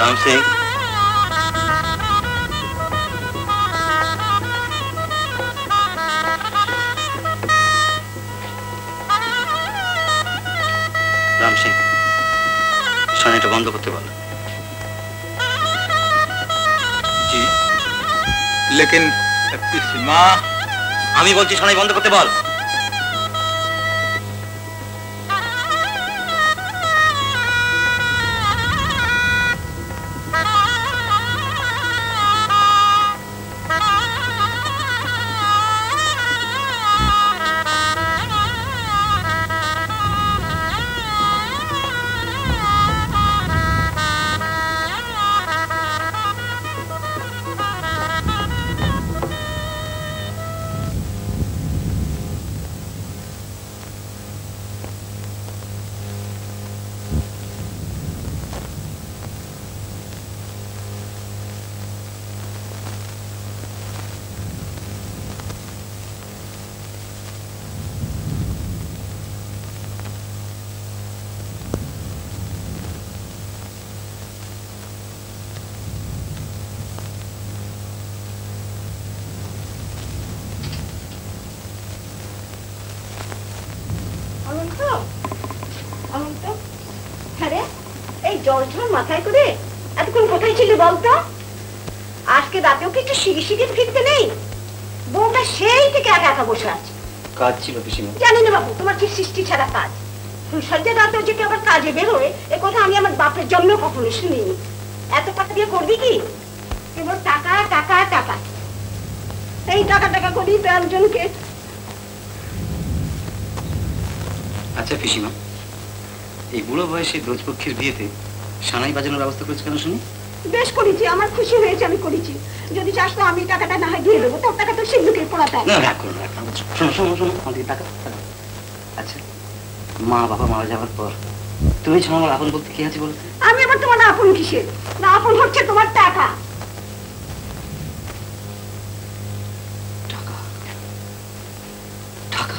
राम सिंह, राम सिंह, शानीटा बंद करते बोलो। जी, लेकिन पिसीमा, आमी बोलছি शानी बंद करते बोल। মাথায় করে এতক্ষণ কোথায় ছিলি বলতো? আজকে রাতেও কি একটু শিগি শিগি ফিরতে নেই? বউটা সেই থেকে একা একা বসে আছে। কাজ ছিল পিসিমা। জানি না বাবু, তোমার কি সৃষ্টি ছাড়া কাজ? ফুলসজ্জা রাতেও যে আবার কাজে বেরোয় এ কথা আমি আমার বাপের জন্ম কখনো শুনিনি। এত টাকা দিয়ে করবি কি? কেবল টাকা টাকা টাকা। এই টাকা টাকা করি তো একজনকে। আচ্ছা পিসিমা, এই বুড়ো বয়সে দোজপক্ষের বিয়েতে সানাই বাজানোর ব্যবস্থা করেছে কেন শুনি? বেশ করেছি, আমার খুশি হয়েছে, আমি করেছি। যদি চাস তো আমি টাকাটা না হয় দিয়ে দেবো, তোর টাকা তো সিন্ধুকে পড়াতে হবে। না, রাগ করুন, রাগ করুন। শোনো শোনো শোনো, আমাদের টাকা। আচ্ছা, মা বাবা মারা যাওয়ার পর তুমি ছাড়া আমার আপন বলতে কি আছে বলতে? আমি আবার তোমার আপন কিসের? না, আপন হচ্ছে তোমার টাকা। টাকা টাকা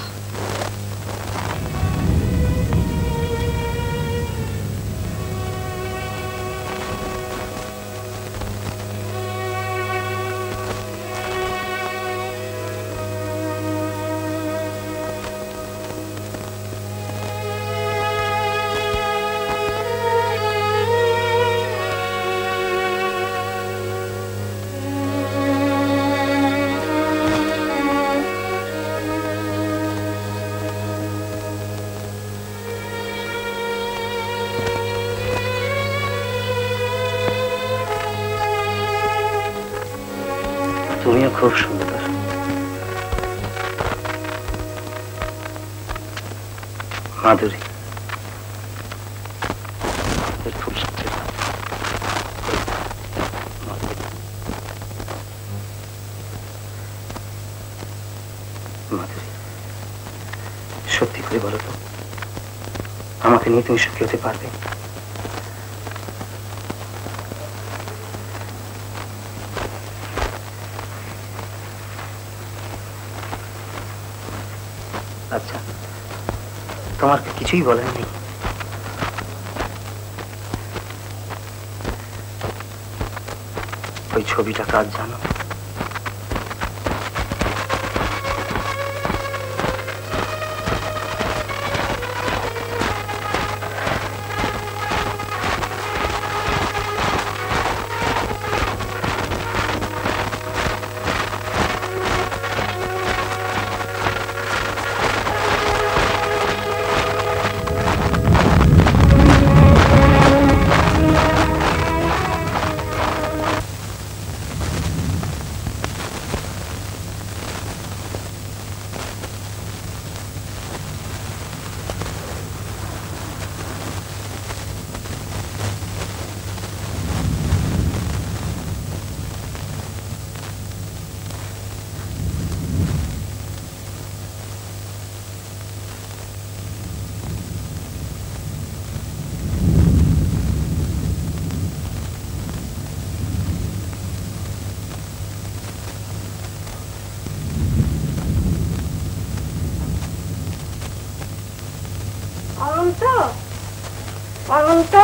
তুমিও খুব সুন্দর। মাধুরী, খুব সুন্দর। মাধুরী, সত্যি করে বলো তো, আমাকে নিয়ে তুমি সুখী হতে পারবে? আচ্ছা, তোমার কিছুই বলার নেই? ওই ছবিটা কাজ জানো? অনন্ত, অনন্ত,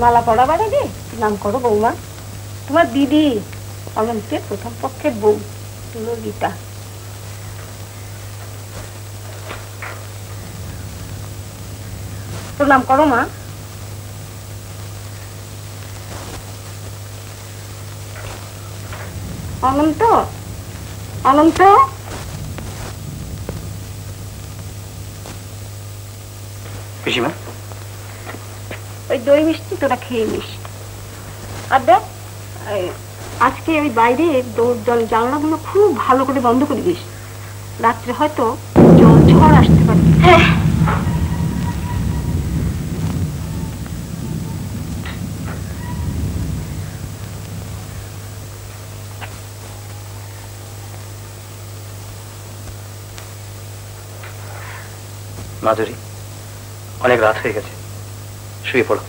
মালা পড়া বাড়ে রে, নাম করো বৌমা। তোমার দিদি অনন্তের প্রথম পক্ষের বউ ললিতা। প্রণাম করো মা। অনন্ত, অনন্ত, পিসিমা, ওই দই মিষ্টি তোরা খেয়ে নিস। আর দেখ, আজকে ওই বাইরে জানলাগুলো খুব ভালো করে বন্ধ করে দিস, রাত্রে হয়তো জল ঝড় আসতে পারে। হ্যাঁ, মাধুরী, অনেক রাত হয়ে গেছে, শুয়ে পড়ো।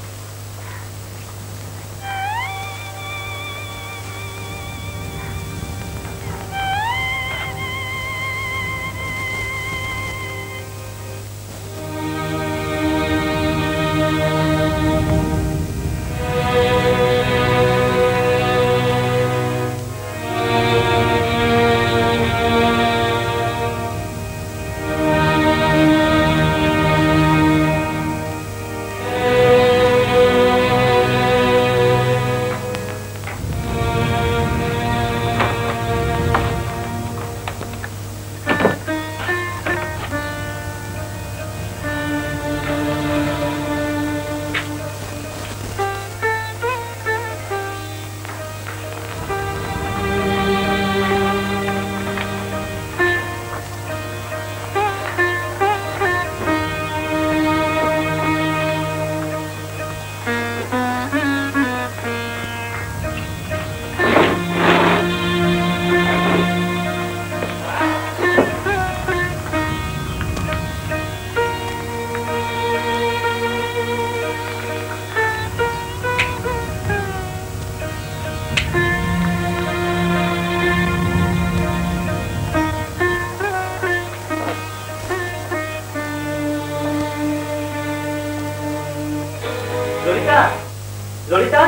ললিতা,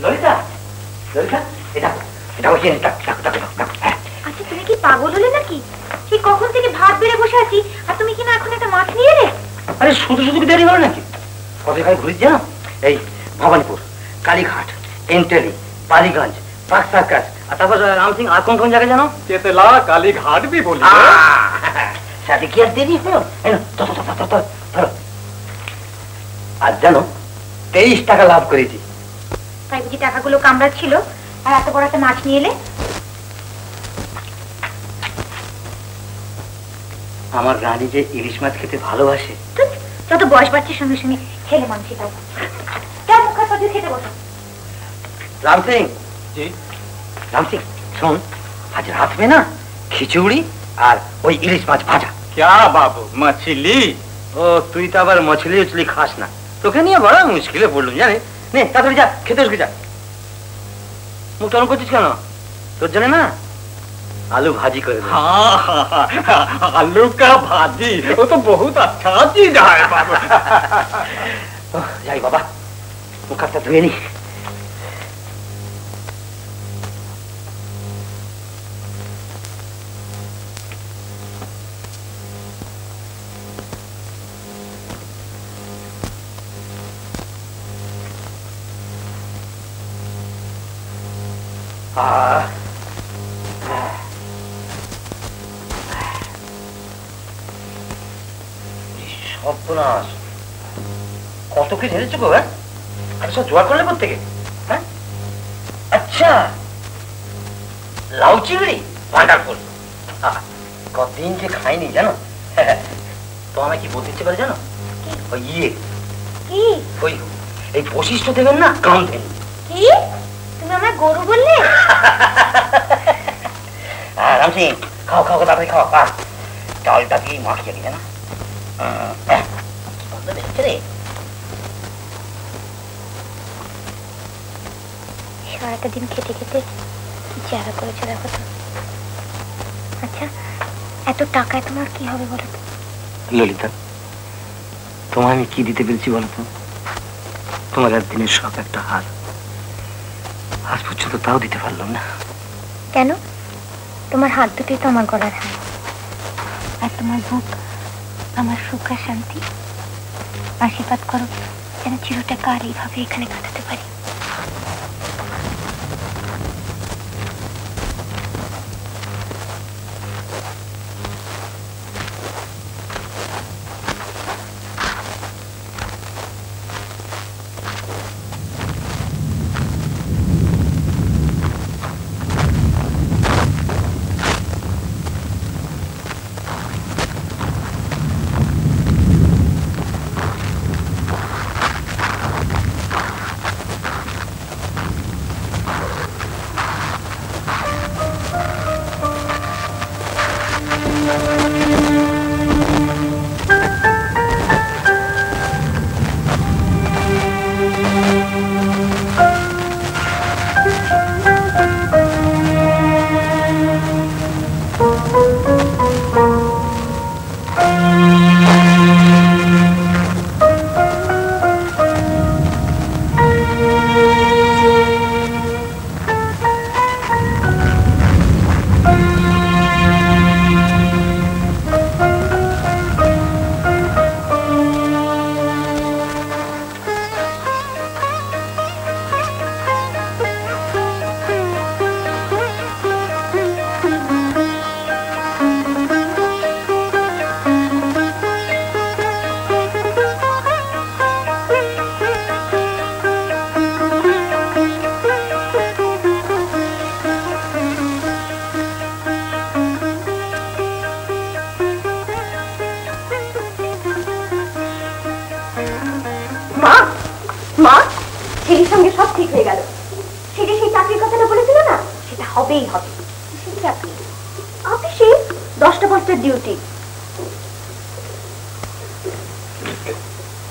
ললিতা, ললিতা, এটা এটা ওই যে আচ্ছা তুমি কি পাগল হলে নাকি? সেই কখন থেকে ভাত বেড়ে বসে আছি আর তুমি কিনা এখন একটা মাছ নিয়ে এলে? আরে শুধু শুধু দেরি হলো নাকি? কত জায়গায় ঘুরিস জানো? এই ভবানীপুর, কালীঘাট, এন্টেলি, বালিগঞ্জ, পাক সার্কাস, আর তারপর রামসিং আর কোন কোন জায়গায় জানো? केतला कालीघाट भी बोली সাথে কি আর দেরি হলো? আর জানো 23 টাকা লাভ করেছি। তাই বুঝি টাকাগুলো কামড়াচ্ছিল আর এত বড় একটা মাছ নিয়ে এলে? আমার রানী যে ইলিশ মাছ খেতে ভালোবাসে। যত বয়স বাড়ছে সঙ্গে সঙ্গে ছেলে মানুষই তাও কেমন মুখ হাত খেতে বসো। राम सिंह जी राम सिंह सुन, आज रात में ना खिचुड़ी और ওই ইলিশ মাছ ভাজা। क्या बाबू मछली? ও তুই তো আবার মছলি উছলি খাস না, তোকে নিয়ে বড় মুশকিলে পড়লুম জানিস। নে তাড়াতাড়ি যা, খেতে বসে যা। মুখ টান করছিস কেন? তোর জন্য না आलू भाजी कर दे। हाँ हाँ आलू का भाजी वो तो बहुत अच्छा चीज है बाबू। যাই বাবা, মুখ হাতটা ধুয়ে নি। সর্বনাশ, কত কি ঢেলেছো গো? হ্যাঁ, আরে সব জোগাড় করলে কোথেকে? হ্যাঁ, আচ্ছা লাউ চিংড়ি, ওয়ান্ডারফুল। কতদিন যে খাইনি জানো। তো আমায় কি বলতে ইচ্ছে করে জানো? ওই কি? ওই এই বশিষ্ঠ দেবেন না কামধেনু। কি তুমি আমার গরু বললে? রাম সিং খাও খাও, তাড়াতাড়ি খাও। চালটা কি মাখিয়ে দিবে না? দেখছে রে, সারাটা দিন খেতে খেতে কি চেহারা করেছে দেখো তো। আচ্ছা এত টাকায় তোমার কি হবে বলো তো? ললিতা, তোমায় আমি কি দিতে পেরেছি বলো তো? তোমার একদিনের শখ একটা হার, আজ পর্যন্ত তাও দিতে পারলাম না। কেন? তোমার হাত দুটোই তো আমার গলার হার, আর তোমার বুক আমার সুখ আর শান্তি। আশীর্বাদ করো যেন চিরটা কাল এইভাবে এখানে কাটাতে পারি।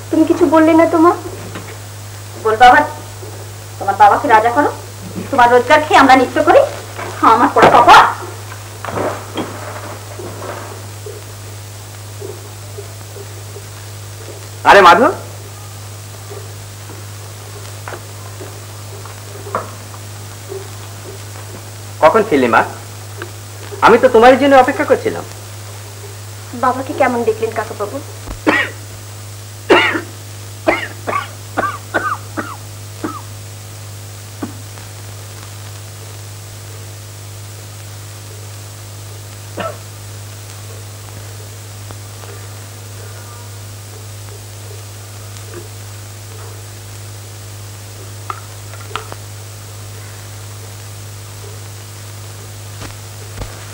তুমি কিছু বললে না তোমার? বল বাবা, তোমার বাবাকে রাজা করো, তোমার রোজগার খেয়ে আমরা নিত্য করি। আমার পড়া বাবা। আরে মাধব, কখন ফিরলি মা? আমি তো তোমার জন্য অপেক্ষা করছিলাম। বাবাকে কেমন দেখলেন কাকাবাবু?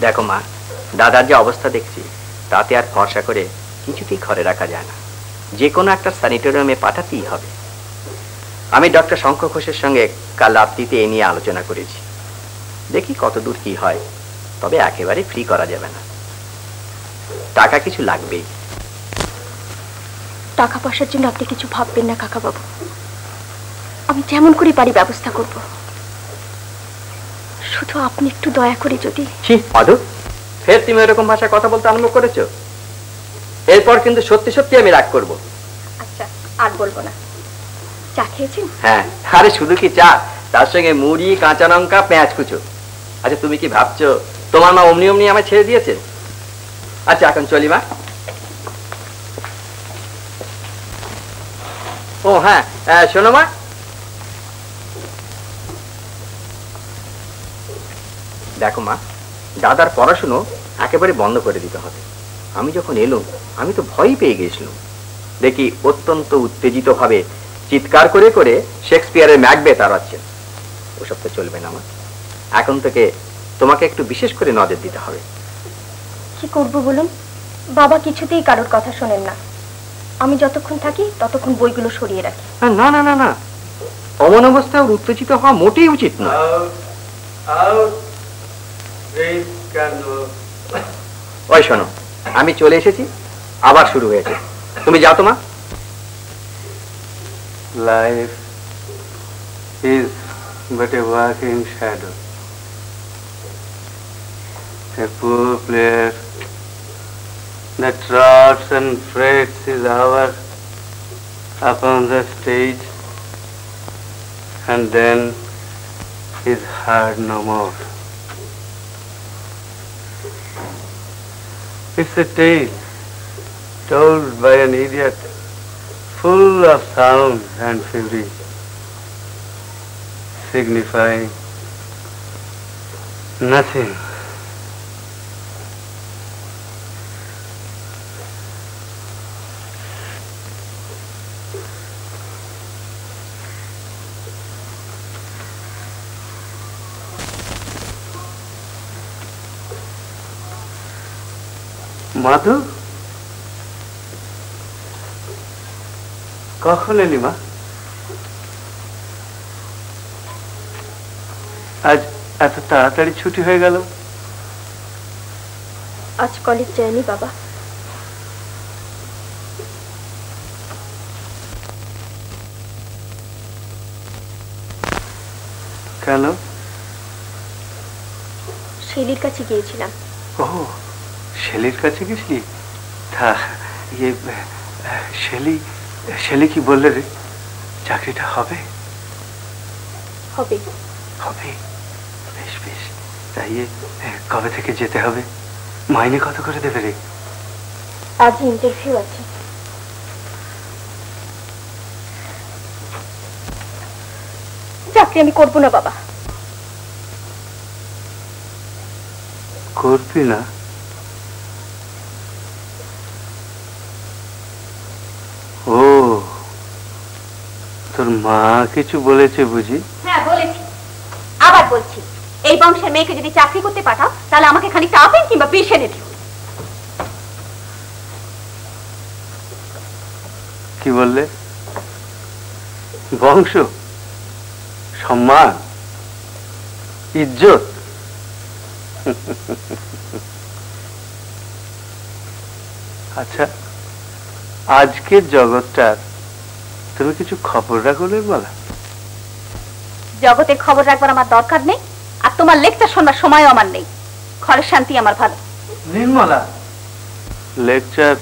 দেখো মা, দাদার যে অবস্থা দেখছি তাতে আর ভরসা করে কিছুতেই ঘরে রাখা যায় না। যে কোনো একটা স্যানিটোরিয়ামে পাঠাতেই হবে। আমি ডক্টর শঙ্কর ঘোষের সঙ্গে কাল রাত্রিতে এ নিয়ে আলোচনা করেছি। দেখি কত দূর কি হয়, তবে একেবারে ফ্রি করা যাবে না, টাকা কিছু লাগবেই। টাকা পয়সার জন্য আপনি কিছু ভাববেন না কাকাবাবু, আমি যেমন করে পারি ব্যবস্থা করব। শুধু আপনি একটু দয়া করে যদি। মধু, ফের তুমি এরকম ভাষায় কথা বলতে আরম্ভ করেছো? এরপর কিন্তু সত্যি সত্যি আমি রাগ করব। আচ্ছা, আর বলবো না। চা খেয়েছেন? হ্যাঁ, আরে শুধু কি চা, তার সঙ্গে মুড়ি, কাঁচা লঙ্কা, পেঁয়াজ কুচো। আচ্ছা তুমি কি ভাবছো তোমার মা অমনি অমনি আমায় ছেড়ে দিয়েছে? আচ্ছা এখন চলি মা। ও হ্যাঁ, শোনো মা, দেখো মা, দাদার পড়াশুনো একেবারে বন্ধ করে দিতে হবে। আমি যখন এলুম আমি তো ভয়ই পেয়ে গেছিলাম। দেখি অত্যন্ত উত্তেজিত ভাবে চিৎকার করে করে শেক্সপিয়ারের ম্যাকবেথ আওড়াচ্ছেন। ওসব তো চলবে না মা। এখন থেকে তোমাকে একটু বিশেষ করে নজর দিতে হবে। কি করবো বলুন, বাবা কিছুতেই কারোর কথা শোনেন না। আমি যতক্ষণ থাকি ততক্ষণ বইগুলো সরিয়ে রাখি। না না না না, অমন অবস্থায় উত্তেজিত হওয়া মোটেই উচিত নয়। ওই শোনো, আমি চলে এসেছি, আবার শুরু হয়েছে। তুমি যাও তো মা। Life is but a walking shadow. A poor player that trots and frets his hour upon the stage and then is heard no more. It's a tale told by an idiot full of sound and fury, signifying nothing. মাধু, কখন এলি মা? আজ এত তাড়াতাড়ি ছুটি হয়ে গেল? আজ কলেজ যায়নি বাবা। কেন? শেলির কাছে গিয়েছিলাম। ও, শেলির কাছে গেছিলি? তা ইয়ে, শেলি কি বললে রে? চাকরিটা হবে? হবে। হবে? বেশ বেশ। তাই কবে থেকে যেতে হবে? মাইনে কত করে দেবে রে? আজ ইন্টারভিউ আছে। চাকরি আমি করবো না বাবা। করবি না? ও, তোর মা কিছু বলেছে বুঝি? হ্যাঁ বলেছি, আবার বলছি, এই বংশের মেয়েকে যদি চাকরি করতে পাঠাও তাহলে আমাকে খানিকটা আপেল কিংবা বিষ এনে দিও। কি বললে? বংশ, সম্মান, ইজ্জত? আচ্ছা, আজকের জগৎটার তুমি কিছু খবর রাখো নির্মলা? জগতের খবর রাখবার আমার দরকার নেই, আর তোমার লেকচার শোনবার সময়ও আমার নেই। ঘরের শান্তি আমার ভালো। নির্মলা, লেকচার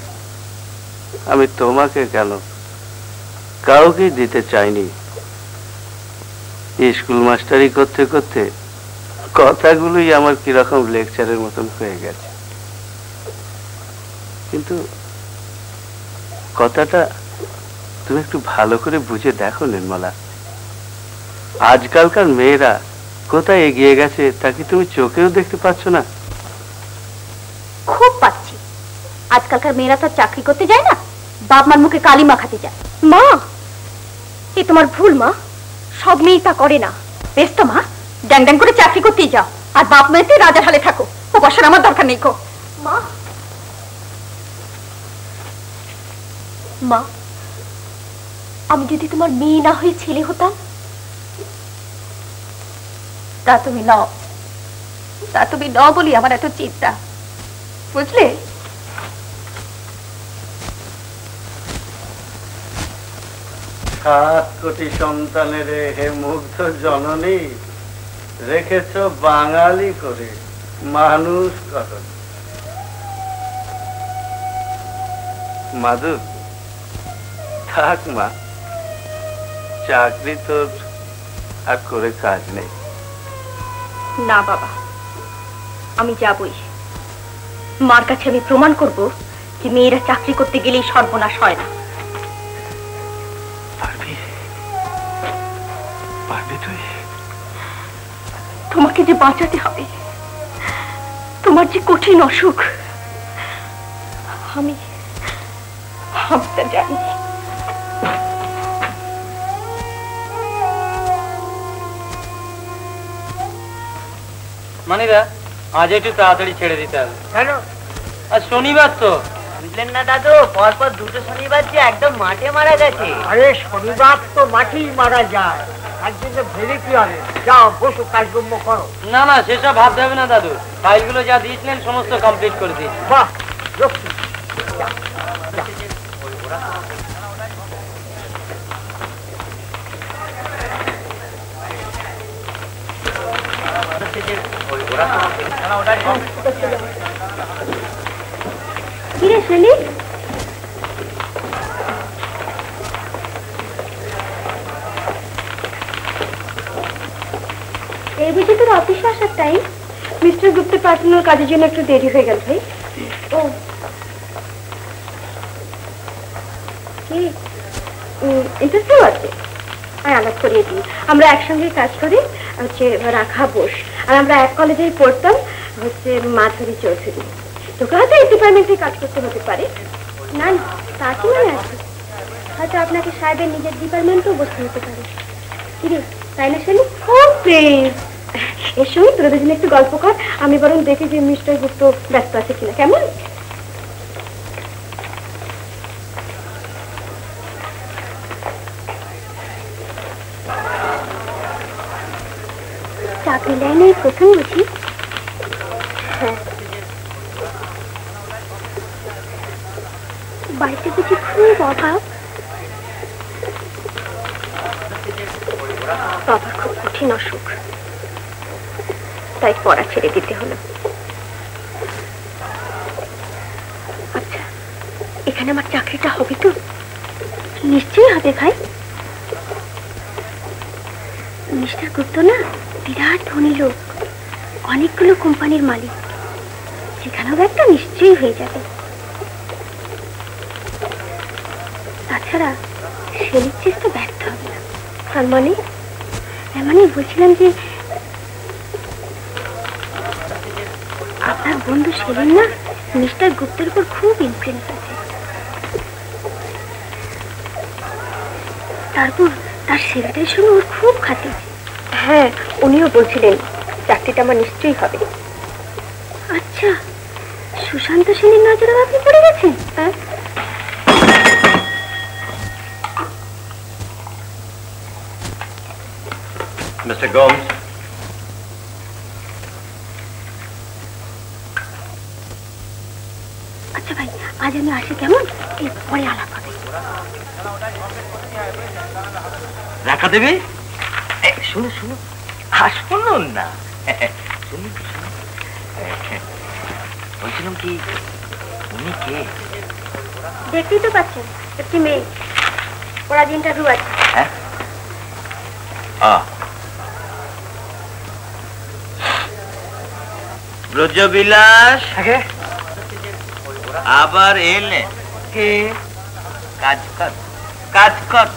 আমি তোমাকে কেন, কাউকে দিতে চাইনি। স্কুল মাস্টারি করতে করতে কথাগুলোই আমার কিরকম লেকচারের মতন হয়ে গেছে, কিন্তু কথাটা তুমি একটু ভালো করে বুঝে দেখো নির্মলা। আজকালকার মেয়েরা কোথায় এগিয়ে গেছে তা কি তুমি চোখেও দেখতে পাচ্ছ না? খুব পাচ্ছি। আজকালকার মেয়েরা তো চাকরি করতে যায় না, বাপ মার মুখে কালি মাখাতে যায়। মা, এ তোমার ভুল মা, সব মেয়ে তা করে না। বেশ তো মা, ড্যাং ড্যাং করে চাকরি করতেই যাও, আর বাপ মেয়েতে রাজার হালে থাকো। ও বসার আমার দরকার নেই গো। মা, মা, আমি যদি তোমার মেয়ে না হয়ে ছেলে হতাম, তা তুমি নাও, তা তুমি নাও বলি আমার এত চিন্তা, বুঝলে? 7 কোটি সন্তানের হে মুগ্ধ জননী, রেখেছ বাঙালি করে মানুষ করো। মাধু, থাক মা, চাকরি তোর আর করে কাজ নেই। না বাবা, আমি যাবই। মার কাছে আমি প্রমাণ করব যে মেয়েরা চাকরি করতে গেলেই সর্বনাশ হয় না। পারবি? পারবি তুই? তোমাকে যে বাঁচাতে হবে, তোমার যে কঠিন অসুখ, আমি তা জানি। মানিদা, আজ একটু তাড়াতাড়ি ছেড়ে দিতে হবে। কেন? আজ শনিবার তো। বুঝলেন না দাদু, পরপর 2টো শনিবার যে একদম মাঠে মারা গেছে। আরে শনিবার তো মাঠেই মারা যায়, তার জন্য ভেবে কি হবে? যাও বসো, কাজকর্ম করো। না না, সেসব ভাবতে হবে না দাদু, ফাইলগুলো যা দিয়েছিলেন সমস্ত কমপ্লিট করে দিয়েছি। বাহ, লক্ষ্মী। কিরে শেলি, এই বুঝি তোর অফিসে আসার টাইম? মিস্টার গুপ্তের পার্সোনাল কাজের জন্য একটু দেরি হয়ে গেল ভাই। ও কি ইন্টারভিউ আছে? আর আলাপ করিয়ে দিই, আমরা একসঙ্গে কাজ করি, হচ্ছে রাখা বোস, আর আমরা এক কলেজেই পড়তাম, হচ্ছে মাধুরী চৌধুরী। তোকে হয়তো এই ডিপার্টমেন্টে কাজ করতে হতে পারে। না না, তা কি মনে আছে? হয়তো আপনাকে সাহেবের নিজের ডিপার্টমেন্টেও বসতে হতে পারে। কিরে, তাই না শেলি? খুব প্লিজ এর সঙ্গে তোরা দুজনে একটু গল্প কর, আমি বরং দেখি যে মিস্টার গুপ্ত ব্যস্ত আছে কিনা। কেমন? চাকরি লাইনে প্রথম বুঝি? হ্যাঁ। বাড়িতে বুঝি খুব অভাব? বাবার খুব কঠিন অসুখ, তাই পড়া ছেড়ে দিতে হলো। আচ্ছা, এখানে আমার চাকরিটা হবে তো? নিশ্চয়ই হবে ভাই। মিস্টার গুপ্ত না বিরাট ধনী লোক, অনেকগুলো কোম্পানির মালিক, সেখানেও একটা নিশ্চয়ই হয়ে যাবে। তাছাড়া শেলির চেষ্টা ব্যর্থ হবে না। আর মানে বলছিলাম যে আপনার বন্ধু শেলির না মিস্টার গুপ্তের উপর খুব ইনফ্লুয়েন্স আছে। তারপর তার ছেলেদের সঙ্গে ওর খুব খাতির। হ্যাঁ, উনিও বলছিলেন চাকরিটা আমার নিশ্চয়ই হবে। আচ্ছা, সুশান্ত সেনের নজরে আপনি পড়ে গেছেন? হ্যাঁ, মিস্টার গোমস, আচ্ছা ভাই, আজ আমি আসি, কেমন? পরে আলাপ হবে। রাখা দেবে? শুনো শুনো, শুনুন না, শুনুন শুনুন, বলছিলাম কি, উনি কে? দেখতেই তো পাচ্ছেন, একটি মেয়ে, ওরা ইন্টারভিউ আছে। হ্যাঁ, ব্রজবিলাস আবার এলে কে? কাজ কর কাজ কর।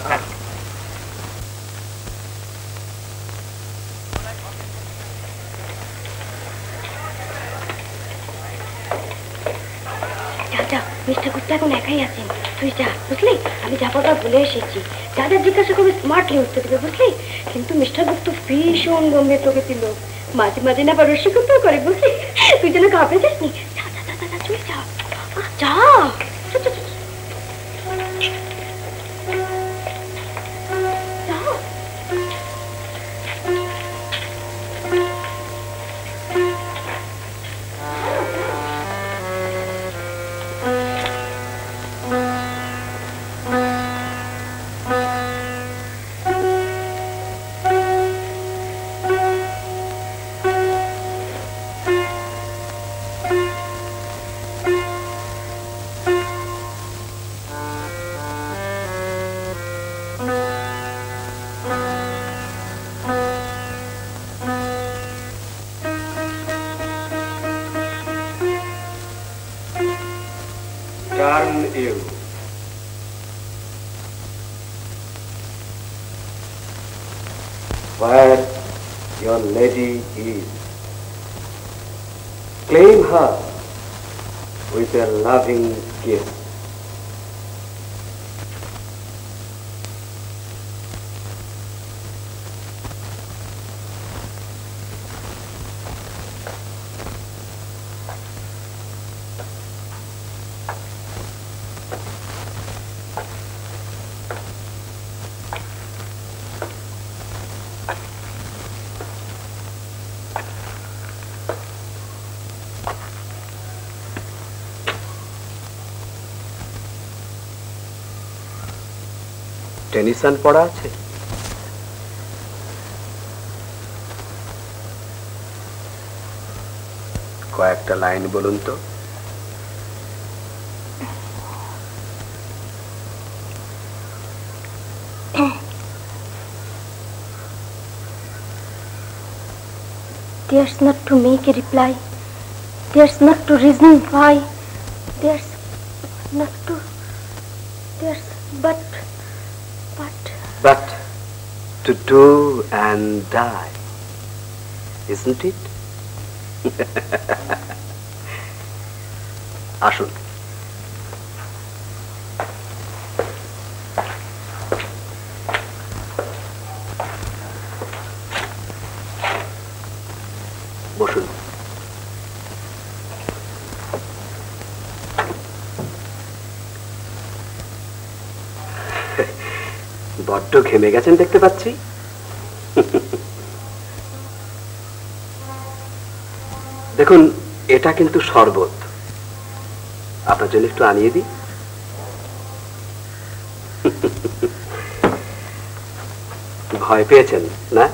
মিস্টার গুপ্তা এখন একাই আছেন, তুই যা, বুঝলি? আমি যাবার পর বলে এসেছি, যাদের জিজ্ঞাসা করবে স্মার্টলি উত্তর দেবে, বুঝলি? কিন্তু মিস্টার গুপ্ত ভীষণ গম্ভীর প্রকৃতির লোক, মাঝে মাঝে না আবার রসিকতাও করে, বুঝলি? তুই যেন ঘাবড়ে যাস নি। যা যা যা যা, চলে যা যা। Turn you. Where your lady is, claim her with a loving kiss. Tennyson পড়া আছে? কয়েকটা লাইন বলুন তো। There's not to make a reply. There's not to reason why. There's not to. There's but to do and die, isn't it? আসুন। বসুন। বড্ড ঘেমে গেছেন দেখতে পাচ্ছি। দেখুন, এটা কিন্তু শরবত, আপনার জন্য একটু আনিয়ে দিই। ভয় পেয়েছেন না?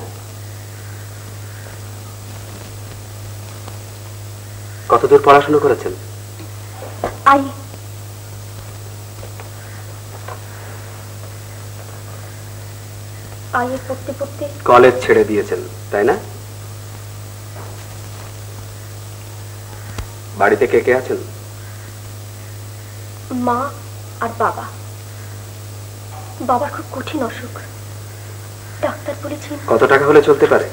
কতদূর পড়াশোনা করেছেন? কলেজ ছেড়ে দিয়েছেন তাই না? বাড়িতে কে কে আছেন? মা আর বাবা। বাবার খুব কঠিন অসুখ, ডাক্তার বলেছেন। কত টাকা হলে চলতে পারে?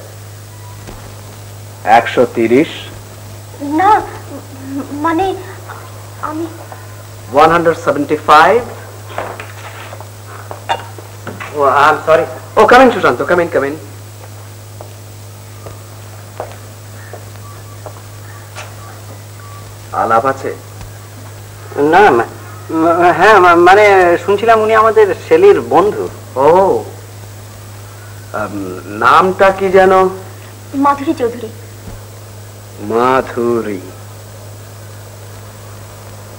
130? না, মানে আমি 175? Oh, I'm sorry. Oh, come in, Sushanto. Come in. আলাপ আছে? না, হ্যাঁ, মানে শুনছিলাম উনি আমাদের শেলির বন্ধু। ও, নামটা কি যেন? মাধুরী চৌধুরী। মাধুরী,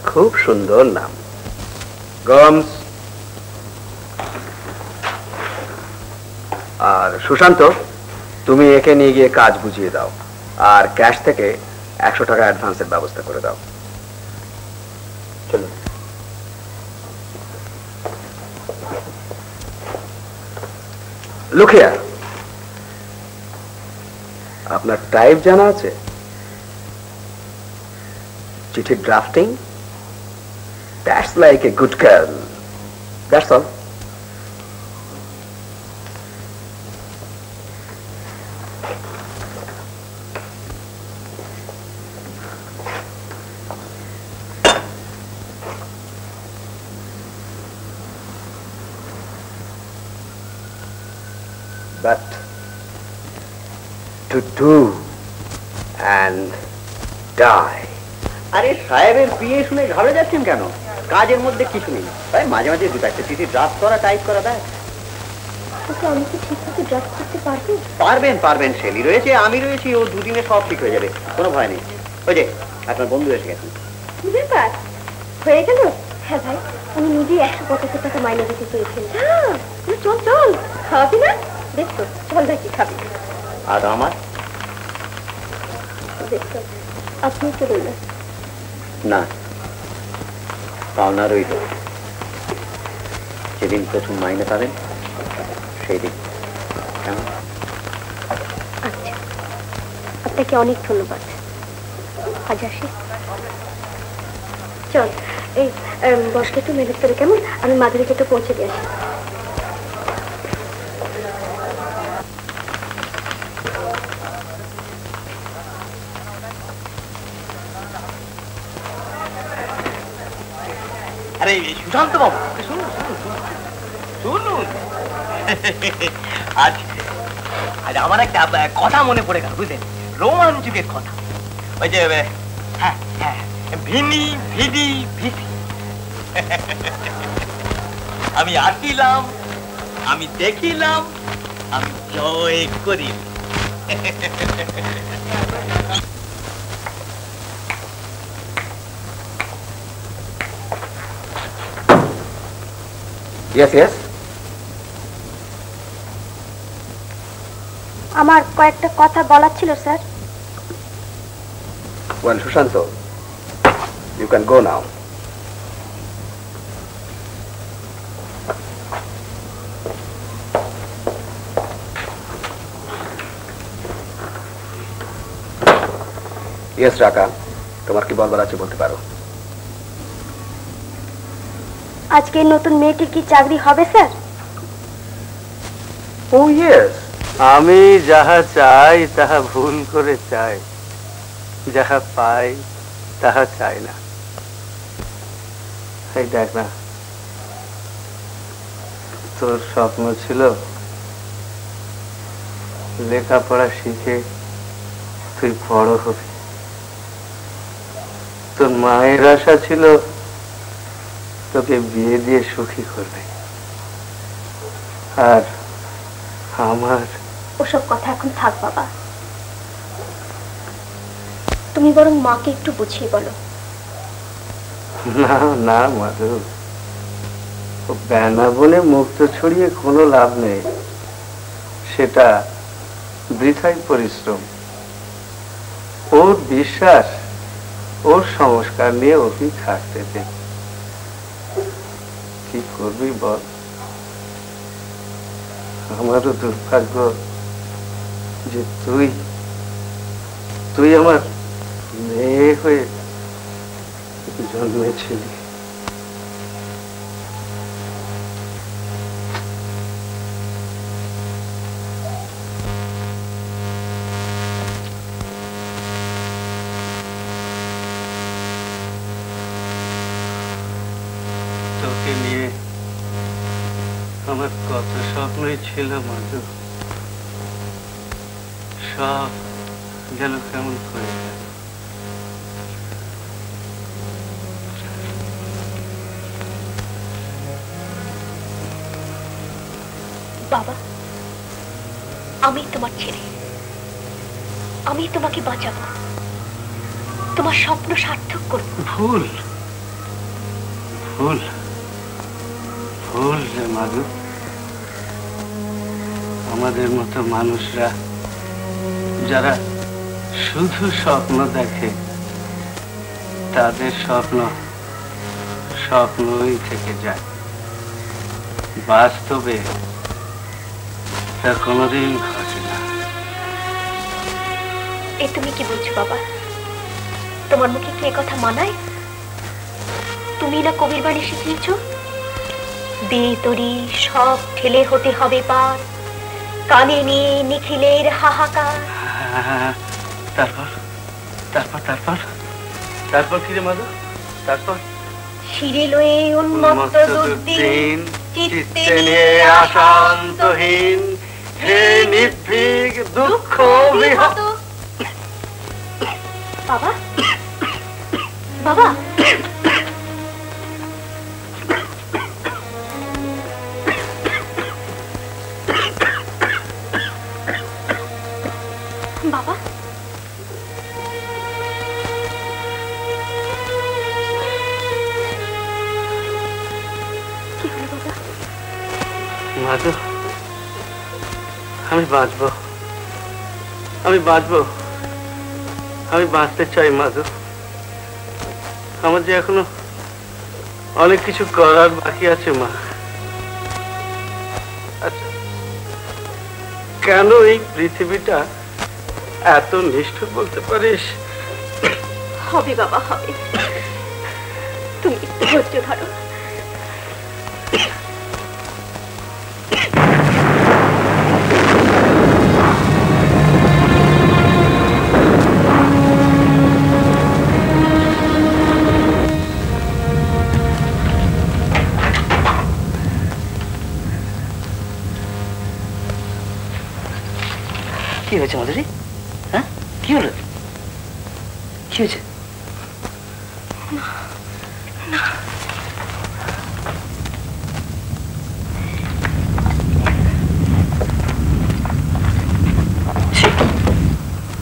খুব সুন্দর নাম। গমস। আর সুশান্ত, তুমি একে নিয়ে গিয়ে কাজ বুঝিয়ে দাও, আর ক্যাশ থেকে 100 টাকা অ্যাডভান্সের ব্যবস্থা করে দাও। চলুন। Look here. আপনার টাইপ জানা আছে? চিঠি drafting, that's like a good girl. That's all. But to do and die. আরে সাহেবের বিয়ে শুনে ঘরে যাচ্ছেন কেন? কাজের মধ্যে কিছু নেই, তাই মাঝে মাঝে দু চারটে চিঠি ড্রাফট করা, টাইপ করা দেয়। আমি কি ঠিকঠাক ড্রাফট করতে পারবো? পারবেন পারবেন, শেলি রয়েছে, আমি রয়েছি, ও দুদিনে সব ঠিক হয়ে যাবে, কোনো ভয় নেই। ওই যে আপনার বন্ধু এসে গেছেন। কি ব্যাপার, হয়ে গেল? হ্যাঁ ভাই, আমি নিজেই 175 টাকা মাইনে দিতে চেয়েছিলাম। চল চল, খাওয়াবি না? বেশ তো, চল দেখি খাবি। আর আমার বেশ তো, আপনি চলুন না। না, পাওনা রইল, যেদিন প্রথম মাইনে পাবেন সেই দিন। কেমন? আচ্ছা, আপনাকে অনেক ধন্যবাদ। আজ আসি। চল, এই বসকে একটু মেহনত করে, কেমন? আমি মাধুরীকে একটু পৌঁছে দিয়ে আসি। আরে সুশান্ত বাবু, শুনুন শুনুন, আজ আজ আমার একটা কথা মনে পড়ে গেল, বুঝলেন? রোমাঞ্চকের কথা। ওই যে হ্যাঁ হ্যাঁ, ভিনি ভিডি ভিসি। আমি আসিলাম, আমি দেখিলাম, আমি জয় করি। Yes, yes. আমার কয়েকটা কথা বলার ছিল sir. Well, Shushanto, you can go now. Yes, Raka, তোমার কি বলবার আছে বলতে পারো। আজকে নতুন মেয়েটির কি চাকরি হবে স্যার? Oh, yes. আমি যাহা চাই তাহা ভুল করে চাই, যাহা পাই তাহা চাই না। এই দেখ না, তোর স্বপ্ন ছিল লেখাপড়া শিখে তুই বড় হবি, তোর মায়ের আশা ছিল তোকে বিয়ে দিয়ে সুখী করবে, আর আমার ওসব কথা এখন থাক বাবা, তুমি বরং মাকে একটু বুঝিয়ে বলো। না না মাধু, বেনা বলে মুক্ত ছড়িয়ে কোনো লাভ নেই, সেটা বৃথাই পরিশ্রম। ওর বিশ্বাস, ওর সংস্কার নিয়ে ওকে থাকতে দে। কি করবি বল? আমারও দুর্ভাগ্য যে তুই আমার মেয়ে হয়ে জন্মেছিলি। তোকে নিয়ে আমার কত স্বপ্নই ছিল মাধু, সব যেন কেমন হয়ে গেল। বাবা, আমি তোমার ছেলে, আমি তোমাকে বাঁচাবো, তোমার স্বপ্ন সার্থক করব। ভুল ভুল ভুল রে মাধু, আমাদের মতো মানুষরা যারা শুধু স্বপ্ন দেখে, তাদের স্বপ্ন স্বপ্নই থেকে যায়, বাস্তবে তা কোনোদিন ঘটে না। এ তুমি কি বলছো বাবা? তোমার মুখে কি কথা মানায়? তুমি না কবির বাণী শিখিয়েছ, দে তরি সব ঠেলে হতে হবে পার, কানে নিয়ে নিখিলের হাহাকার। তারপর তারপর তারপর তারপর কি রে মাধু? তারপর শিরে লয়ে উন্মত্ত দুর্দিন, চিত্তে নিয়ে আশান্তহীন, হে নির্ভীক দুঃখ বিহত। বাবা, বাবা, বাবা, কি হলো বাবা? মাধু, আমি বাঁচবো, আমি বাঁচবো, আমি বাঁচতে চাই মাধু। আমার যে এখনো অনেক কিছু করার বাকি আছে মা। আচ্ছা, কেন এই পৃথিবীটা এত নিষ্ঠুর বলতে পারিস? হবে বাবা, হবে। তুমি ধৈর্য ধরো। কি হয়েছে মাধুরী? হ্যাঁ, কি হলো? কি হয়েছে?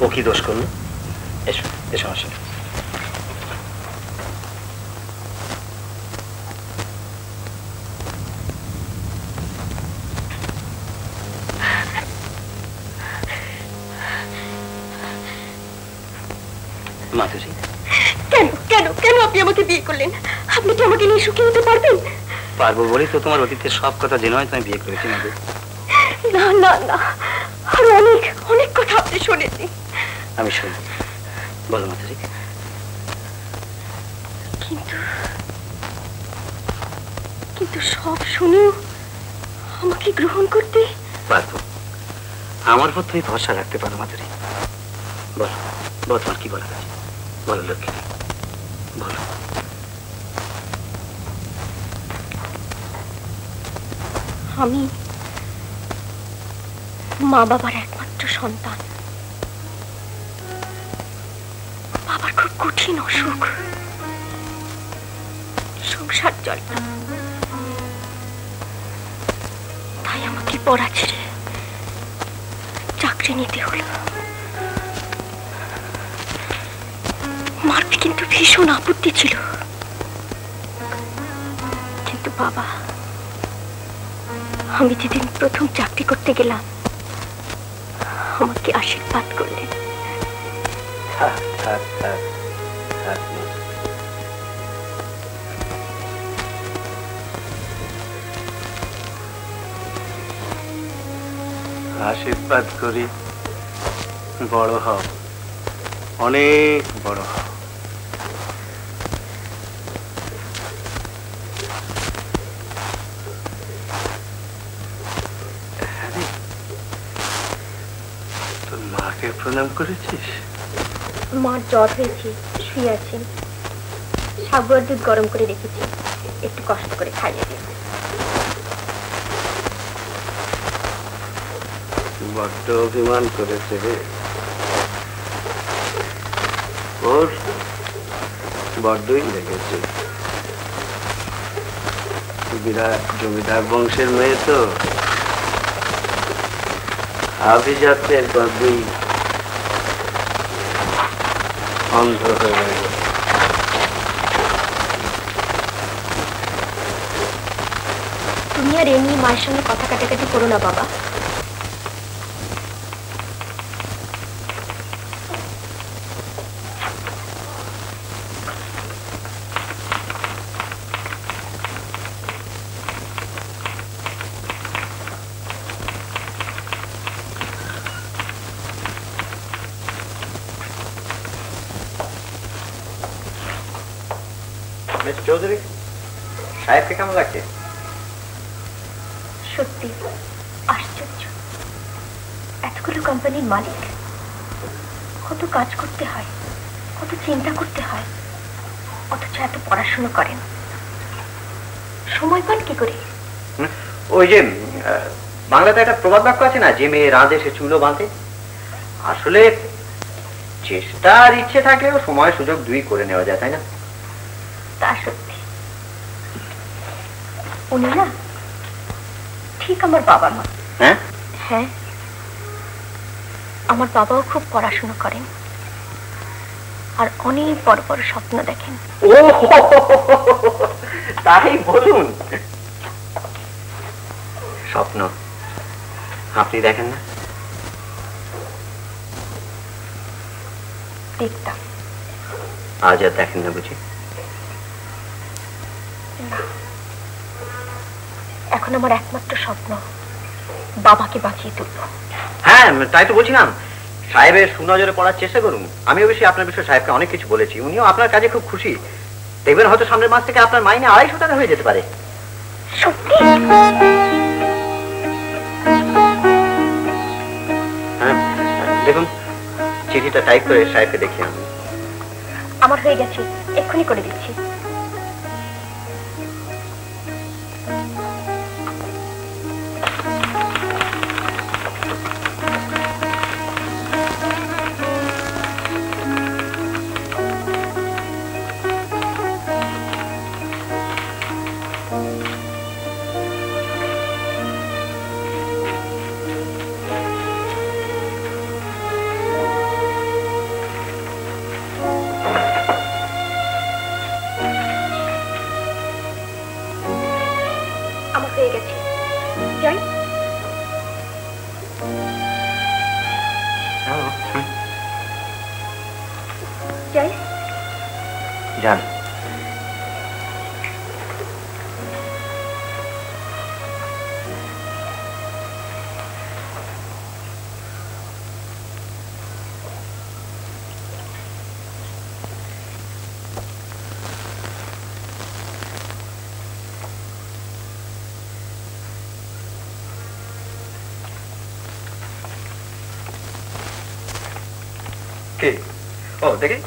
ও কি দোষ করলো? এসো এসো আমার সাথে। মাধুরী, কেন কেন কেন আপনি আমাকে বিয়ে করলেন? আপনি কি আমাকে নিয়ে সুখী হতে পারবেন? পারবো বলেই তো তোমার অতীতের সব কথা জেনে হয়তো আমি বিয়ে করেছি মাধুরী। না না না, আর অনেক অনেক কথা আপনি শুনেছি। আমি শুনি, বলো মাধুরী। কিন্তু কিন্তু সব শুনেও আমাকে গ্রহণ করতে পারবো। আমার উপর তুমি ভরসা রাখতে পারো মাধুরী। বলো বলো, তোমার কি বলার আছে? বলো লক্ষ্মী, বলো। আমি মা বাবার একমাত্র সন্তান। বাবার খুব কঠিন অসুখ, সংসার চলে না, তাই আমাকে পড়া ছেড়ে চাকরি নিতে হলো। মার কিন্তু ভীষণ আপত্তি ছিল, কিন্তু বাবা, আমি যেদিন প্রথম চাকরি করতে গেলাম আমাকে আশীর্বাদ করলেন। আশীর্বাদ করি, বড় হও, অনেক বড় হও। তোর মাকে প্রণাম করেছিস? মার জ্বর হয়েছে, শুয়ে আছেন। সাবুয়ার দুধ গরম করে রেখেছি, একটু কষ্ট করে খাইয়ে দিন। বড্ড অভিমান করেছে রে, ওর বড্ডই লেগেছে। বিরাট জমিদার বংশের মেয়ে তো, আভিজাত্যের গর্বেই অন্ধ হয়ে গেল। তুমি আর এ নিয়ে মায়ের সঙ্গে কথা কাটাকাটি করো না বাবা। মিস্টার চৌধুরী, সাহেবকে কেমন লাগছে? সত্যি আশ্চর্য, এতগুলো কোম্পানির মালিক, কত কাজ করতে হয়, কত চিন্তা করতে হয়, অথচ এত পড়াশোনা করেন, সময় পান কি করে? ওই যে বাংলাতে একটা প্রবাদ বাক্য আছে না, যে মেয়ে রাঁধে সে চুলো বাঁধে। আসলে চেষ্টা আর ইচ্ছে থাকলেও সময় সুযোগ দুই করে নেওয়া যায়, তাই না? তা সত্যি। উনি না ঠিক আমার বাবা মা। হ্যাঁ হ্যাঁ, আমার বাবাও খুব পড়াশোনা করেন আর অনেক বড় বড় স্বপ্ন দেখেন। ও তাই বলুন। স্বপ্ন আপনি দেখেন না? দেখতাম। আজ আর দেখেন না বুঝি? এখন আমার একমাত্র স্বপ্ন বাবাকে বাঁচিয়ে তুলব। হ্যাঁ তাই তো বলছিলাম, সাহেবের সুনজরে পড়ার চেষ্টা করুন। আমি অবশ্যই আপনার বিষয়ে সাহেবকে অনেক কিছু বলেছি, উনিও আপনার কাজে খুব খুশি। দেখবেন হয়তো সামনের মাস থেকে আপনার মাইনে 250 টাকা হয়ে যেতে পারে। সত্যি? হ্যাঁ দেখুন, চিঠিটা টাইপ করে সাহেবকে দেখিয়ে আনুন। আমার হয়ে গেছে, এক্ষুনি করে দিচ্ছি। যান। কে? ও দেখি।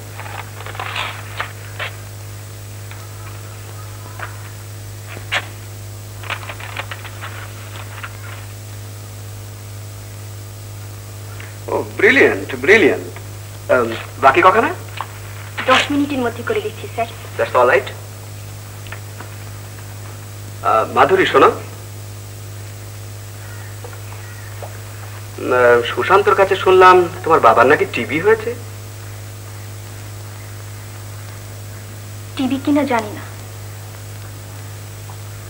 Brilliant brilliant. বাকি কখানে? 10 মিনিটের মধ্যে করে দিচ্ছি sir. That's all right. Madhuri শোনো, সুশান্তর কাছে শুনলাম তোমার বাবার নাকি টিবি হয়েছে। টিবি কিনা জানি না,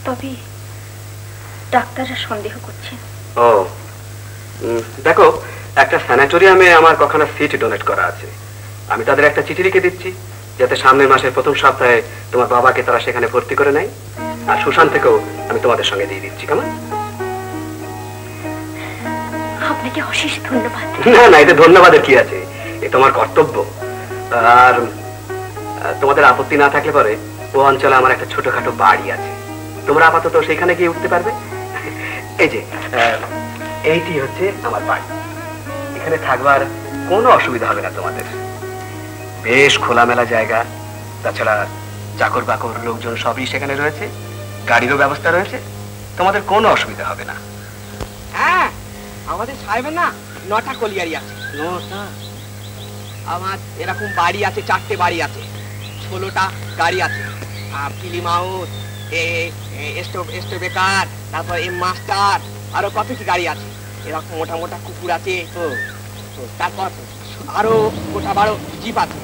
তবে ডাক্তাররা সন্দেহ করছে। ও দেখো, একটা স্যানাটোরিয়ামে আমার কখনো সিট ডোনেট করা আছে। আমি তাদের একটা চিঠি লিখে দিচ্ছি, যাতে সামনের মাসের প্রথম সপ্তাহে তোমার বাবাকে তারা সেখানে ভর্তি করে নেয়। আর সুশান্তকেও আমি তোমাদের সঙ্গে দিয়ে দিচ্ছি। কেমন? আপনাকে অশেষ ধন্যবাদ। না না, এতে ধন্যবাদের কি আছে, এ তোমার কর্তব্য। আর তোমাদের আপত্তি না থাকলে পরে ও অঞ্চলে আমার একটা ছোটখাটো বাড়ি আছে, তোমরা আপাতত সেখানে গিয়ে উঠতে পারবে। এই যে এইটি হচ্ছে আমার বাড়ি, এখানে থাকবার কোনো অসুবিধা হবে না তোমাদের। বেশ খোলামেলা জায়গা, তাছাড়া চাকর বাকর লোকজন সবই সেখানে রয়েছে, গাড়িরও ব্যবস্থা রয়েছে, তোমাদের কোনো অসুবিধা হবে না। হ্যাঁ, আমাদের সাহেবের না 9টা কলিয়ারি আছে। 9টা? আমার এরকম বাড়ি আছে, 4টে বাড়ি আছে, 16টা গাড়ি আছে। আর ফিলিম হাউস, বেকার, তারপর এম মাস্টার, আরো কত কি গাড়ি আছে। এরকম মোটা মোটা কুকুর আছে। তারপর আরো গোটা 12 জিপ আছে।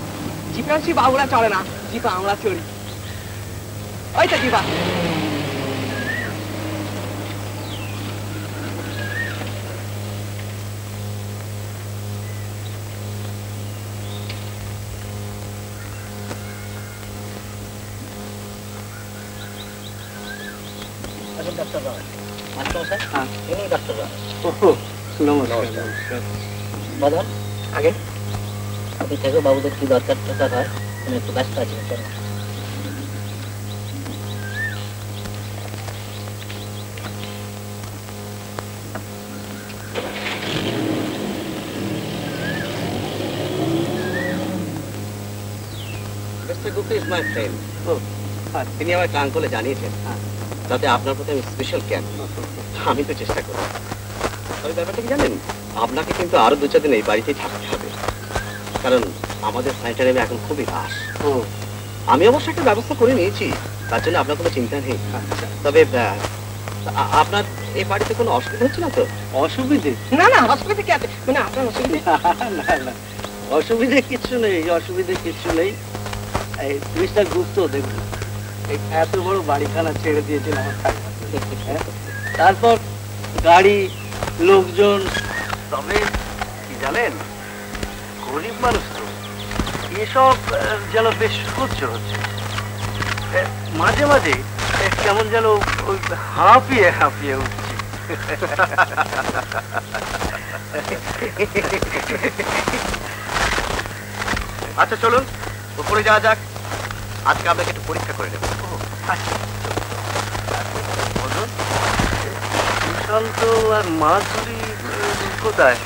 জিপে হচ্ছে বাবুরা চলে না, জিপে আমরা চড়ি। ওই তো জিপ আছে। আগে আপনি থেকে বাবুদের কি দরকার টরকার হয়, একটু ব্যস্ত আছি। Mister Gupta is my friend. তিনি আমার আঙ্কলে জানিয়েছেন তাতে আপনার প্রতি আমি স্পেশাল কেয়ার, আমি তো চেষ্টা করব। তবে ব্যাপারটা কি জানেন, আপনাকে কিন্তু আরো 2-4 দিন এই বাড়িতেই থাকতে হবে, কারণ আমাদের স্যানিটারিয়ামে এখন খুবই রাশ। আমি অবশ্য একটা ব্যবস্থা করে নিয়েছি, তার জন্য আপনার কোনো চিন্তা নেই। তবে আপনার এই বাড়িতে কোনো অসুবিধা হচ্ছে না তো? অসুবিধে? না না, অসুবিধা কি আছে? মানে আপনার অসুবিধা? না না, অসুবিধে কিছু নেই, অসুবিধে কিছু নেই। এই মিস্টার গুপ্ত দেখুন, এই এত বড় বাড়িখানা ছেড়ে দিয়েছেন আমার থাকতে, তারপর গাড়ি, লোকজন। তবে কি জানেন, গরিব মানুষ তো, এসব যেন বেশ সহ্য হচ্ছে। মাঝে মাঝে কেমন যেন ওই হাঁপিয়ে হাঁপিয়ে উঠছে। আচ্ছা চলুন উপরে যাওয়া যাক, আজকে আপনাকে একটু পরীক্ষা করে নেব। সুশান্ত আর মাধুরী কোথায়?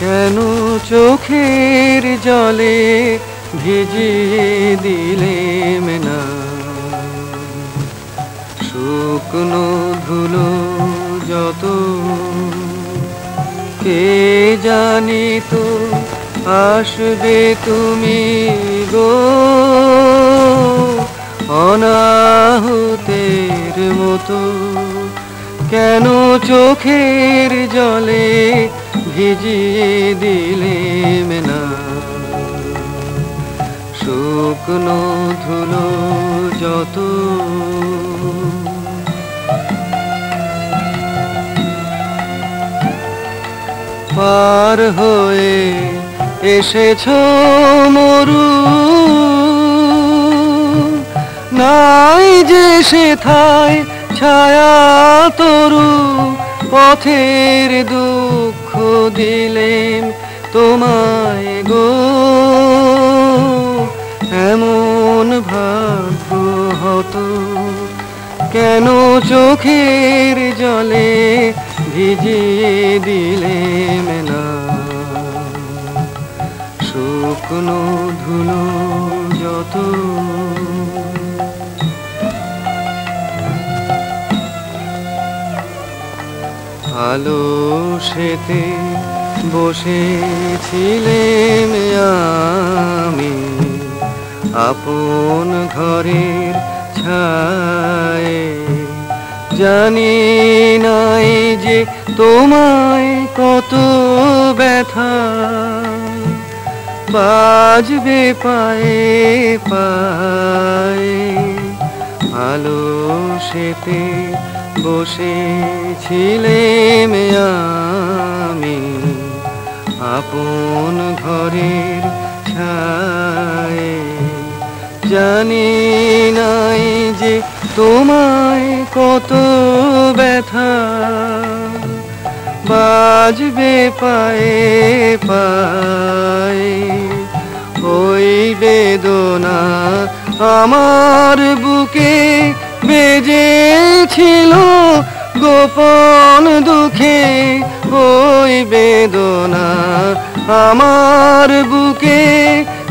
কেন চোখের জলে ভিজিয়ে দিলেম না শুকনো ধুলো যত, কে জানি তো আসবে তুমি গো অনাহুতের মতো। কেন চোখের জলে ভিজিয়ে দিলেম না শুকনো ধুলো যত। পার হয়ে এসেছো মরু, নাই যে সেথায় ছায়া তরু, পথের দুঃখ দিলেম তোমায় গো এমন ভাগ্য হতো। কেন চোখের জলে ভিজিয়ে দিলেম না শুকনো ধুলো যত। আলো সেতে বসেছিলেম আমি আপন ঘরের ছায়ে, জানি নাই যে তোমায় কত ব্যথা বাজবে পায়ে পায়ে। আলো সেতে বসেছিলেম আমি আপন ঘরের ছায়ে, জানি নাই যে তোমায় কত ব্যথা বাজবে পায়ে পায়ে। ওই বেদনা আমার বুকে বেজেছিল গোপন দুঃখে, ওই বেদনা আমার বুকে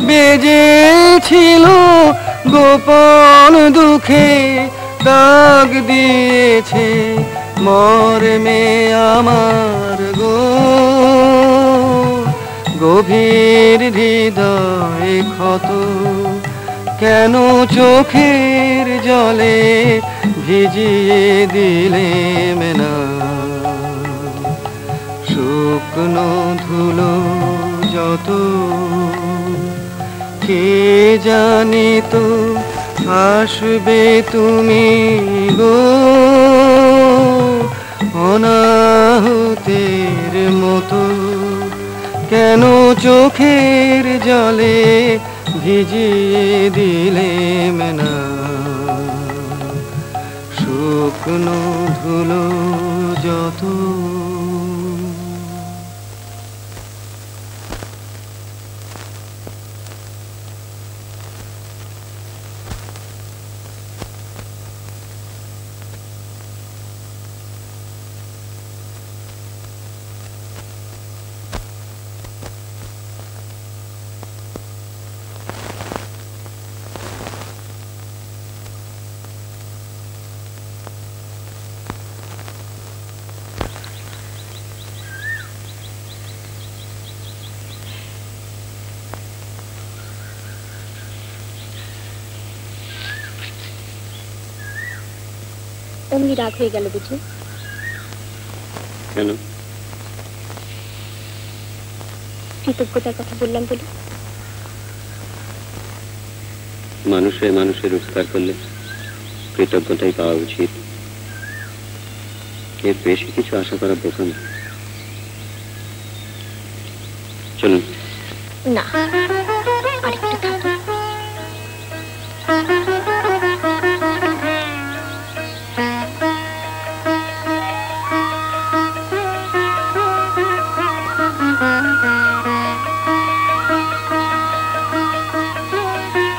বেজেছিল গোপন দুঃখে। দাগ দিয়েছে মর্মে আমার গো গভীর হৃদয় ক্ষত। কেন চোখের জলে ভিজিয়ে দিলেম না শুকনো ধুলো যত। কে জানি তো আসবে তুমি গো অনাহুতের মতো। কেন চোখের জলে ভিজিয়ে দিলেম না শুকনো ধুলো যত অমনি রাগ হয়ে গেল বুঝি? কেন? কৃতজ্ঞতার কথা বললাম বলে। মানুষের উপকার করলে কৃতজ্ঞতাই পাওয়া উচিত, এর বেশি কিছু আশা করা বোকামি। চলুন। না, আরেকটু থাকো।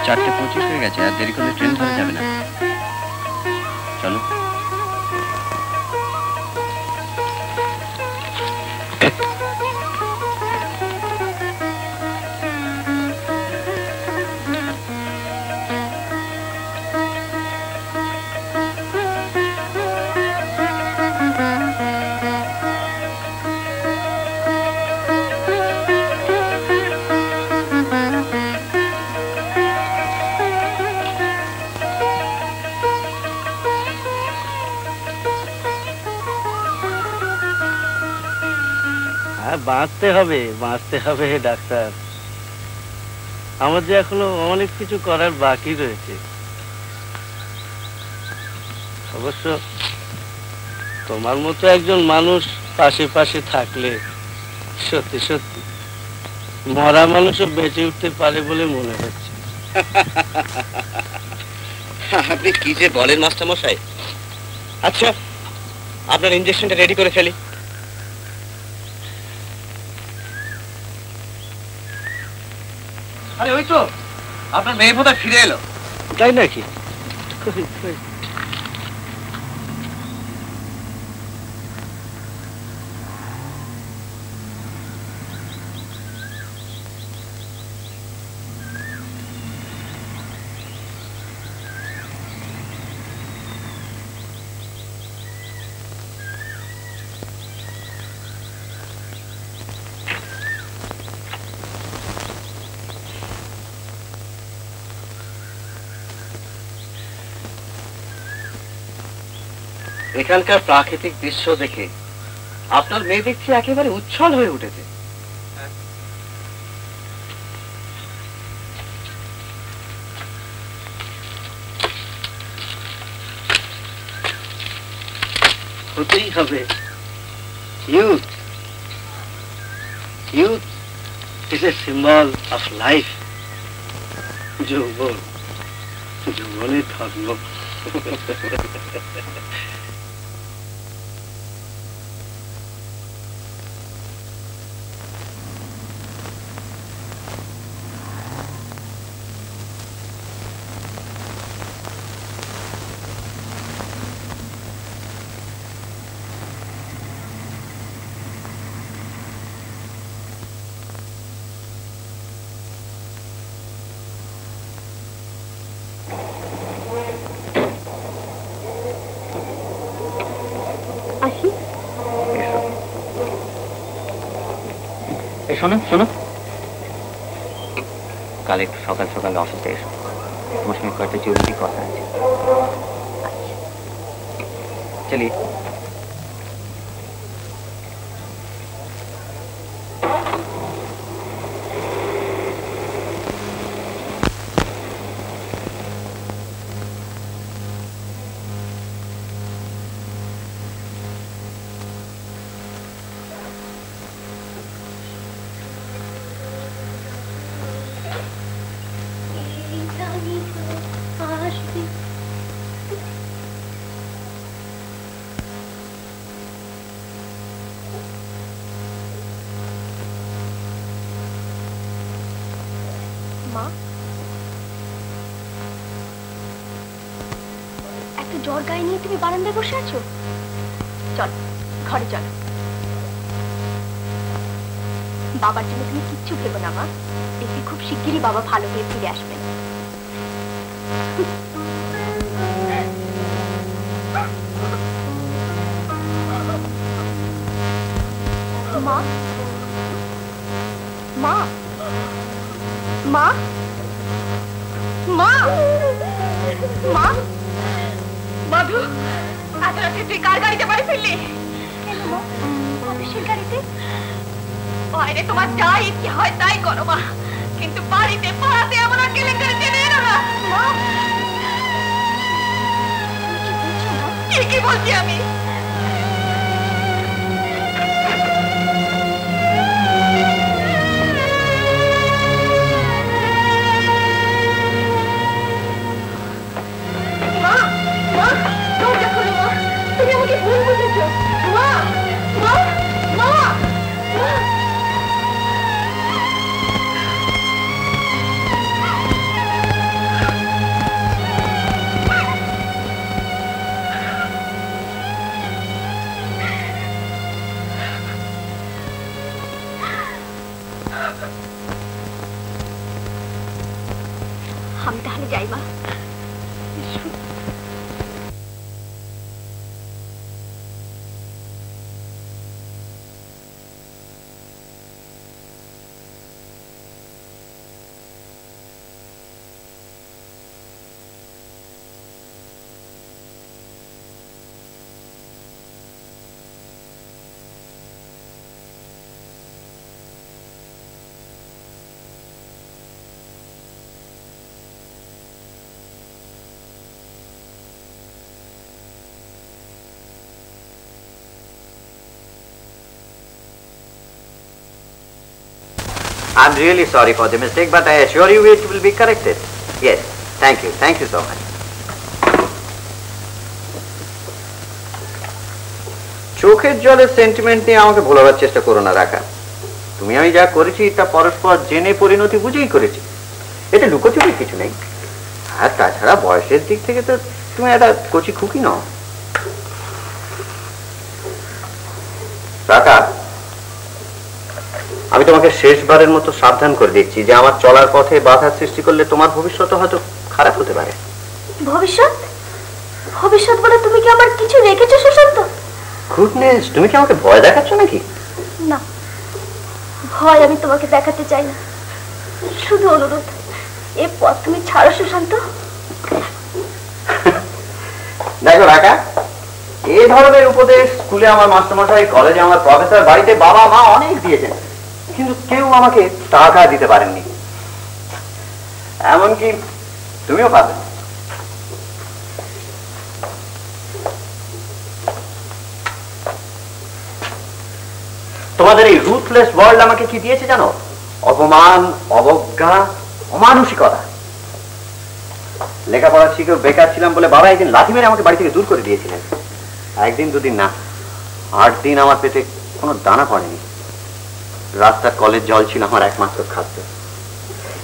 চারটে 25 হয়ে গেছে, আর দেরি করলে ট্রেন ধরা যাবে না। চলো। বাঁচতে হবে ডাক্তার। আমার যে এখনো অনেক কিছু করার বাকি রয়েছে। অবশ্য তোমার মতো একজন মানুষ পাশে পাশে থাকলে সত্যি সত্যি মরা মানুষও বেঁচে উঠতে পারে বলে মনে হচ্ছে। আপনি কি যে বলেন মাস্টার মশাই। আচ্ছা, আপনার ইনজেকশনটা রেডি করে ফেলি। আরে ওই তো আপনার মেয়ে বোধহয় ফিরে এলো। তাই নাকি? এখানকার প্রাকৃতিক দৃশ্য দেখে আপনার মেয়ে দেখছি একেবারে উচ্ছল হয়ে উঠেছে। হতেই হবে। Youth is a symbol of life. যৌবনের ধর্ম। শোনো, কাল একটু সকাল সকাল অফিসে এসো, তোমার সঙ্গে কয়েকটা জরুরি কথা আছে। চলি। মা, এত জ্বর গায়ে নিয়ে তুমি বারান্দায় বসে আছো? চল ঘরে চল। বাবার জন্য তুমি কিচ্ছু ভেবো না মা, দেখবি খুব শিগগিরই বাবা ভালো হয়ে ফিরে আসবেন। মা, মা, মা, মা, মা, মধু, এত রাতে তুই কার গাড়িতে বাড়ি ফিরলি? কেন মা, অফিসের গাড়িতে? বাইরে তোমার যা ইচ্ছে হয় তাই করো মা, কিন্তু বাড়িতে পাড়াতে এমন আর কেলেঙ্কারি টেনে এনো না। মা, কি বলছি আমি? আমি তাহলে যাই মা। I'm really sorry for the mistake, but I assure you it will be corrected. Yes, thank you so much. চোখের জলের সেন্টিমেন্ট নিয়ে আমাকে ভোলাবার চেষ্টা করো না রাখা। তুমি আমি যা করেছি তা পরস্পর জেনে পরিণতি বুঝেই করেছি, এতে লুকোচুরি কিছু নেই। আর তাছাড়া বয়সের দিক থেকে তো তুমি একটা কচি খুকি নও। রাখা, আমি তোমাকে শেষবারের মতো সাবধান করে দিচ্ছি যে আমার চলার পথে বাধা সৃষ্টি করলে তোমার ভবিষ্যৎ হয়তো খারাপ হতে পারে। ভবিষ্যৎ? ভবিষ্যৎ বলে তুমি কি আমার কিছু রেখেছো সুশান্ত? গুডনেস, তুমি কি আমাকে ভয় দেখাচ্ছ নাকি? না, ভয় আমি তোমাকে দেখাতে চাই না, শুধু অনুরোধ, এই পথ তুমি ছাড়ো সুশান্ত। দেখো রাখা, এই ধরনের উপদেশ স্কুলে আমার মাস্টারমশাই, কলেজে আমার প্রফেসর, বাড়িতে বাবা মা অনেক দিয়েছেন, কিন্তু কেউ আমাকে টাকা দিতে পারেননি, এমনকি তুমিও পাবে। তোমাদের এই রুথলেস ওয়ার্ল্ড আমাকে কি দিয়েছে জানো? অপমান, অবজ্ঞা, অমানসিকতা। লেখাপড়া শিখেও বেকার ছিলাম বলে বাবা একদিন লাথি মেরে আমাকে বাড়ি থেকে দূর করে দিয়েছিলেন। একদিন দুদিন না, 8 দিন আমার পেটে কোনো দানা পড়েনি। রাস্তার কলের জল ছিল আমার একমাত্র খাদ্য।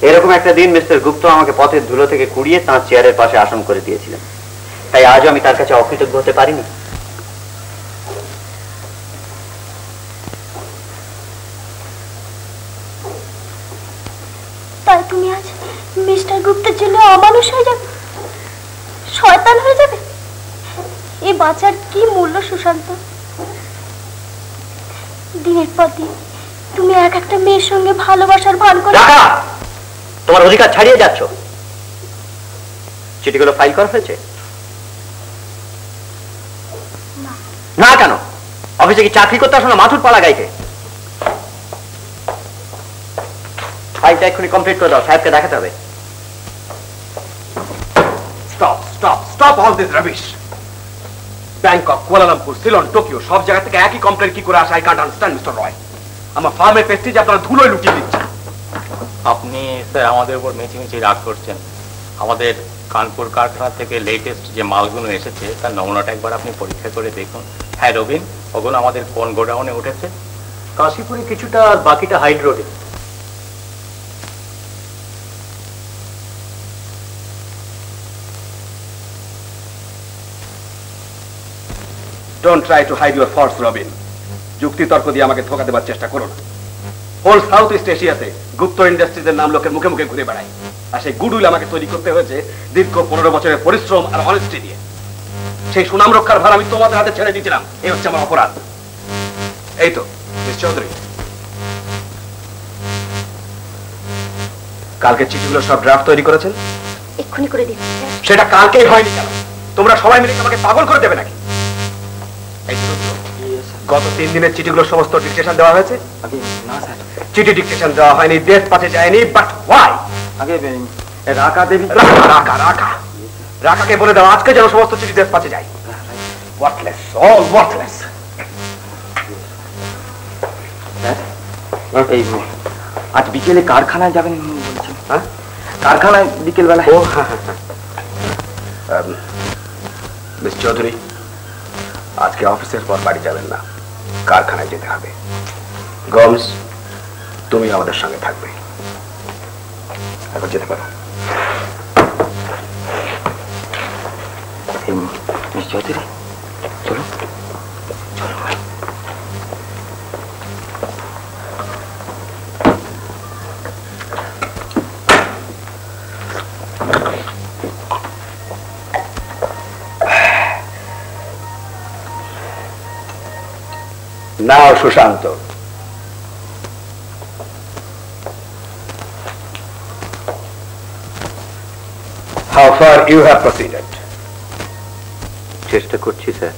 এরকম একটা দিন মিস্টার গুপ্ত আমাকে পথের ধুলো থেকে কুড়িয়ে তাঁর চেয়ারের পাশে আসন করে দিয়েছিলেন। তাই আজও আমি তার কাছে অকৃতজ্ঞ হতে পারিনি। তাই তুমি আজ মিস্টার গুপ্তের জন্য অমানুষ হয়ে যাবে, শয়তান হয়ে যাবে? এই বাঁচার কি মূল্য সুশান্ত? দিনের পর দিন তুমি এক একটা মেয়ের সঙ্গে ভালোবাসার ভান করে। তোমার অধিকার ছাড়িয়ে যাচ্ছ। চিঠিগুলো ফাইল করা হয়েছে? না কেন? অফিসে কি চাকরি করতে আসো না মাথুর পালা গাইতে? ফাইলটা এক্ষুনি কমপ্লিট করে দাও, সাহেবকে দেখাতে হবে। Stop all this rubbish. Bangkok, Kuala Lumpur, Ceylon, Tokyo সব জায়গা থেকে একই কমপ্লেন কি করে আসে? আই কান্ট আন্ডারস্ট্যান্ড মিস্টার রয়। আমার ফার্মের প্রেস্টিজ আপনারা ধুলোয় লুটিয়ে দিচ্ছেন। আপনি স্যার আমাদের উপর মিছিমিছি রাগ করছেন। আমাদের কানপুর কারখানা থেকে লেটেস্ট যে মালগুলো এসেছে তার নমুনাটা একবার আপনি পরীক্ষা করে দেখুন। হ্যাঁ রবিন, ওগুলো আমাদের কোন গোডাউনে উঠেছে? কাশীপুরে কিছুটা, আর বাকিটা হাইড রোডে। Don't try to hide your falls Robin. যুক্তি তর্ক দিয়ে আমাকে ধোকা দেবার চেষ্টা করো না। হোল সাউথ ইস্ট এশিয়াতে গুপ্ত ইন্ডাস্ট্রিজের নাম লোকের মুখে মুখে ঘুরে বেড়ায়, আর সেই গুডউইল আমাকে তৈরি করতে হয়েছে দীর্ঘ 15 বছরের পরিশ্রম আর অনেস্টি দিয়ে। সেই সুনাম রক্ষার ভার আমি তোমাদের হাতে ছেড়ে দিয়েছিলাম, এই হচ্ছে আমার অপরাধ। এই তো মিস চৌধুরী, কালকে চিঠিগুলো সব ড্রাফট তৈরি করেছেন? এক্ষুনি করে দিচ্ছি। সেটা কালকেই হয়নি কেন? তোমরা সবাই মিলে আমাকে পাগল করে দেবে নাকি? গত 3 দিনের চিঠিগুলো সমস্ত ডিকটেশন দেওয়া হয়েছে? না স্যার, চিঠি ডিকটেশন দেওয়া হয়নি, দেশ পাঠে যায়নি, বাট ওয়াই? আগে রাকা দেবী, রাকাকে বলে দাও আজকে যেন সমস্ত চিঠি দেশ পাঠে যায়। Worthless, all worthless. এই আজ বিকেলে কারখানায় যাবেন বলছেন? হ্যাঁ, কারখানায় বিকেল বেলা। ও হ্যাঁ হ্যাঁ হ্যাঁ। মিস চৌধুরী, আজকে অফিসের পর বাড়ি যাবেন না, কারখানায় যেতে হবে। গমস, তুমি আমাদের সঙ্গে থাকবে। এখন যেতে পারো। মিস চৌধুরী চলো। Now, Shushanto. How far you have proceeded? চেষ্টা করছি স্যার।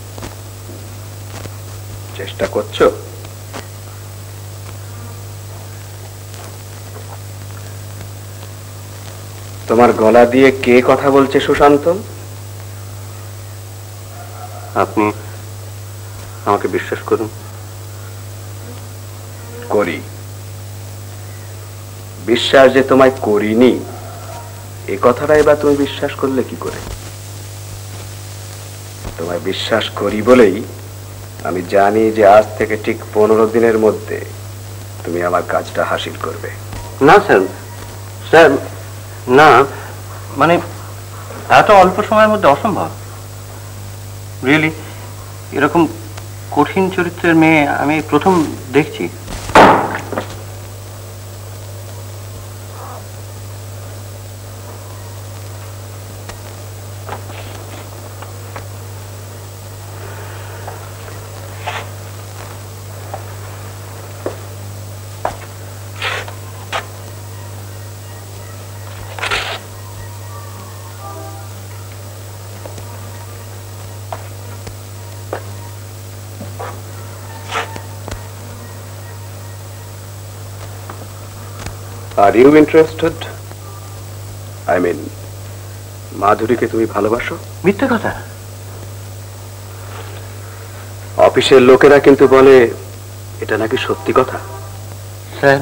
চেষ্টা করছো? তোমার গলা দিয়ে কে কথা বলছে সুশান্ত? আপনি আমাকে বিশ্বাস করুন। করি। বিশ্বাস যে তোমায় করিনি এ কথাটাই বা তুমি বিশ্বাস করলে কি করে? তোমায় বিশ্বাস করি বলেই আমি জানি যে আজ থেকে ঠিক 15 দিনের মধ্যে তুমি আমার কাজটা হাসিল করবে। না স্যার, স্যার না, মানে এত অল্প সময়ের মধ্যে অসম্ভব। রিয়েলি এরকম কঠিন চরিত্রের মেয়ে আমি প্রথম দেখছি। Are you interested? I mean, মাধুরীকে তুমি ভালোবাসো? মিথ্যে কথা। অফিসের লোকেরা কিন্তু বলে এটা নাকি সত্যি কথা। স্যার,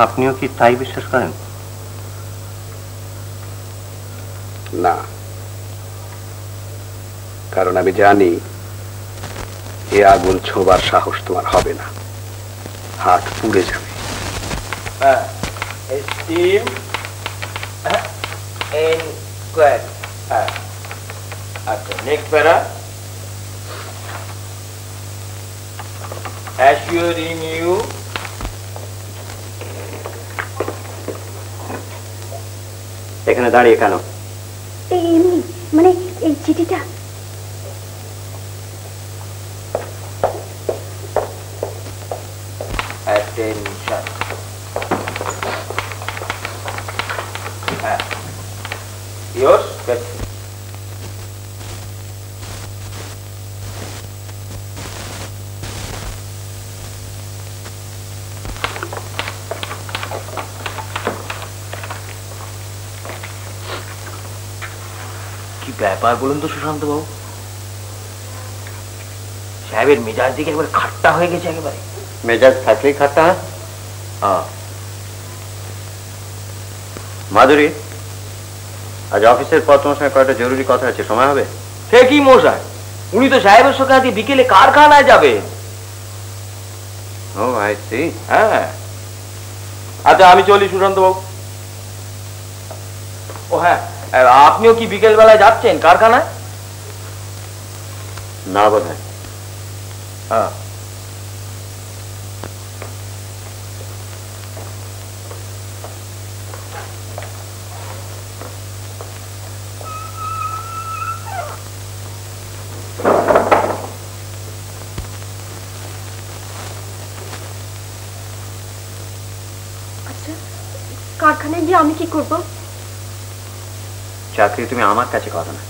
আপনিও কি তাই বিশ্বাস করেন? না, কারণ আমি জানি এ আগুন ছোঁবার সাহস তোমার হবে না, হাত পুড়ে যাবে। Steam and square. আচ্ছা, next para. Assuring you এখানে দাঁড়িয়ে কেন? এমনি মানে এই চিঠিটা। attention. Yours? That's it. কি ব্যাপার বলুন তো সুশান্ত বাবু, সাহেবের মেজাজ দিকে একবার খাট্টা হয়ে গেছে একেবারে। মেজাজ থাকলেই খাট্টা হয়। হ্যাঁ মাধুরী, আজ অফিসের পর তোমার সঙ্গে কয়েকটা জরুরি কথা আছে, সময় হবে? সে কি মশাই, উনি তো সাহেবের সঙ্গে আজকে বিকেলে কারখানায় যাবে। ও আই সি। হ্যাঁ আচ্ছা আমি চলি সুশান্ত বাবু। ও হ্যাঁ, আপনিও কি বিকেল বেলায় যাচ্ছেন কারখানায়? না বোধ হয়। হ্যাঁ, কারখানায় গিয়ে আমি কি করব? চাকরি তুমি আমার কাছে করো না।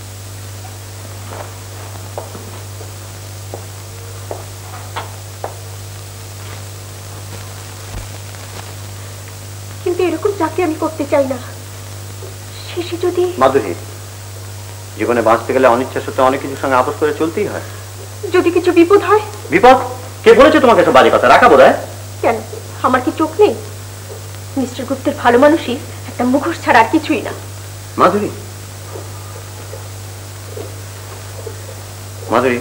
কিন্তু এরকম চাকরি আমি করতে চাই না। শেষে যদি মাধুরী, জীবনে বাঁচতে গেলে অনিচ্ছা সত্ত্বেও অনেক কিছুর সঙ্গে আপোষ করে চলতেই হয়। যদি কিছু বিপদ হয়? বিপদ? কে বলেছে তোমাকে সব বাজে কথা? রাখা বোধ হয়। কেন, আমার কি চোখ নেই? মিস্টার গুপ্তের ভালো মানুষই একটা মুখোশ ছাড়া আর কিছুই না। মাধুরী, মাধুরী,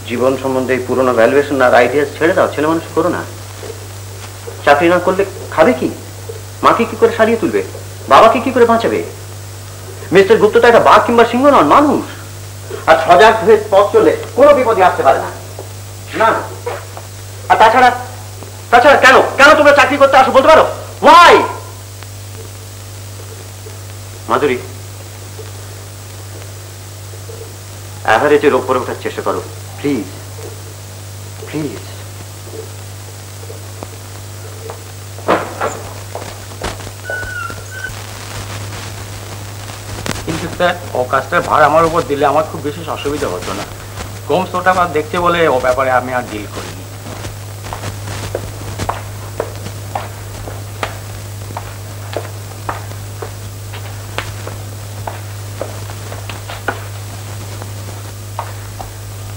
জীবন সম্বন্ধে এই পুরোনো ভ্যালুয়েশন আর আইডিয়াস ছেড়ে দাও। ছেলে মানুষ করো না। চাকরি না করলে খাবে কি? মাকে কি করে সারিয়ে তুলবে? বাবাকে কি করে বাঁচাবে? মিস্টার গুপ্ত তো একটা বাঘ কিংবা সিংহ নন, মানুষ। আর সজাগ হয়ে পথ চলে কোনো বিপদই আসতে পারে না। না, আর তাছাড়া তাছাড়া কেন কেন তোমরা চাকরি করতে আসো বলতে পারো? ওয়াই? মাধুরী, অ্যাভারেজের ওপরে ওঠার চেষ্টা করো প্লিজ, প্লিজ। কিন্তু স্যার, ও কাজটার ভার আমার উপর দিলে আমার খুব বিশেষ অসুবিধা হতো না। গোমস ওটা আমার দেখছে বলে ও ব্যাপারে আমি আর ডিল করিনি।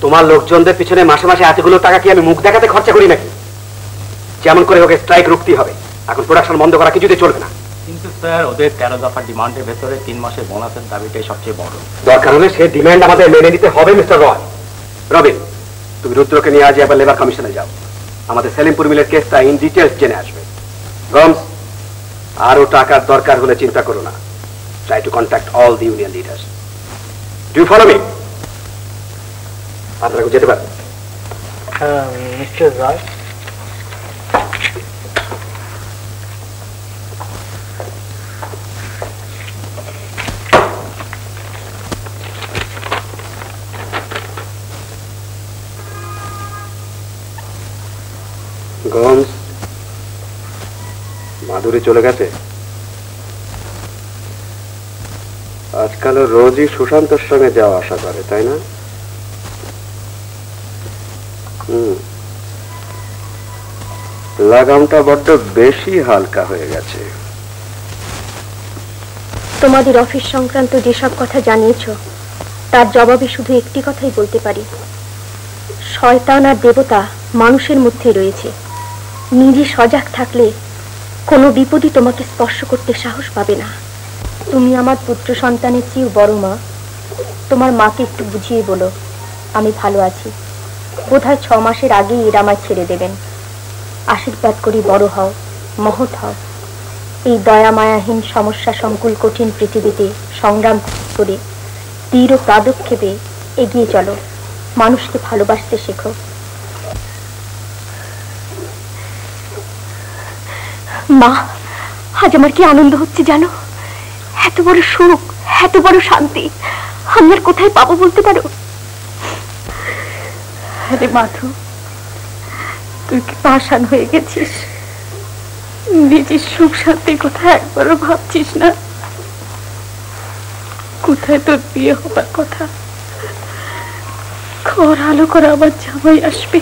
তোমার লোকজনদের পিছনে মাসে মাসে এতগুলো টাকা কি আমি মুখ দেখাতে খরচা করি নাকি? যেমন করে ওকে স্ট্রাইক রুখতেই হবে। এখন প্রোডাকশন বন্ধ করা কিছুতে চলবে না। কিন্তু স্যার, ওদের 13 দফার ডিমান্ডের ভেতরে 3 মাসের বোনাসের দাবিটাই সবচেয়ে বড়। দরকার হলে সে ডিমান্ড আমাদের মেনে নিতে হবে মিস্টার রয়। রবিন, তুমি রুদ্রকে নিয়ে আজ এবার লেবার কমিশনে যাও। আমাদের সেলিমপুর মিলের কেসটা ইন ডিটেলস জেনে আসবে। গমস, আরো টাকার দরকার হলে চিন্তা করো না। Try to contact all the union leaders. Do you follow me? আপনারা যেতে পারেন। মিস্টার রয়, গমস, মাধুরী চলে গেছে। আজকাল রোজই সুশান্তর সঙ্গে যাওয়া আসা করে, তাই না? লাগামটা বড্ড বেশি হালকা হয়ে গেছে। তোমাদের অফিস সংক্রান্ত যেসব কথা জানিয়েছো তার জবাবে শুধু একটি কথাই বলতে পারি, শয়তান আর দেবতা মানুষের মধ্যে রয়েছে। নিজে সজাগ থাকলে কোনো বিপদই তোমাকে স্পর্শ করতে সাহস পাবে না। তুমি আমার পুত্র সন্তানের চেয়েও বড় মা। তোমার মাকে একটু বুঝিয়ে বলো আমি ভালো আছি। বোধহয় 6 মাসের আগেই এরা আমায় ছেড়ে দেবেন। আশীর্বাদ করি বড় হও, মহৎ হও। এই দয়া মায়াহীন সমস্যা সংকুল কঠিন পৃথিবীতে সংগ্রাম করে দৃঢ় পদক্ষেপে এগিয়ে চলো। মানুষকে ভালোবাসতে শেখো। মা, আজ আমার কি আনন্দ হচ্ছে জানো? এত বড় সুখ, এত বড় শান্তি আমি আর কোথায় পাবো বলতে পারো? আরে মাধু, তুই কি পাষাণ হয়ে গেছিস? নিজের সুখ শান্তির কথা একবারও ভাবছিস না? কোথায় তোর বিয়ে হবার কথা? ঘর আলো করে আবার জামাই আসবে,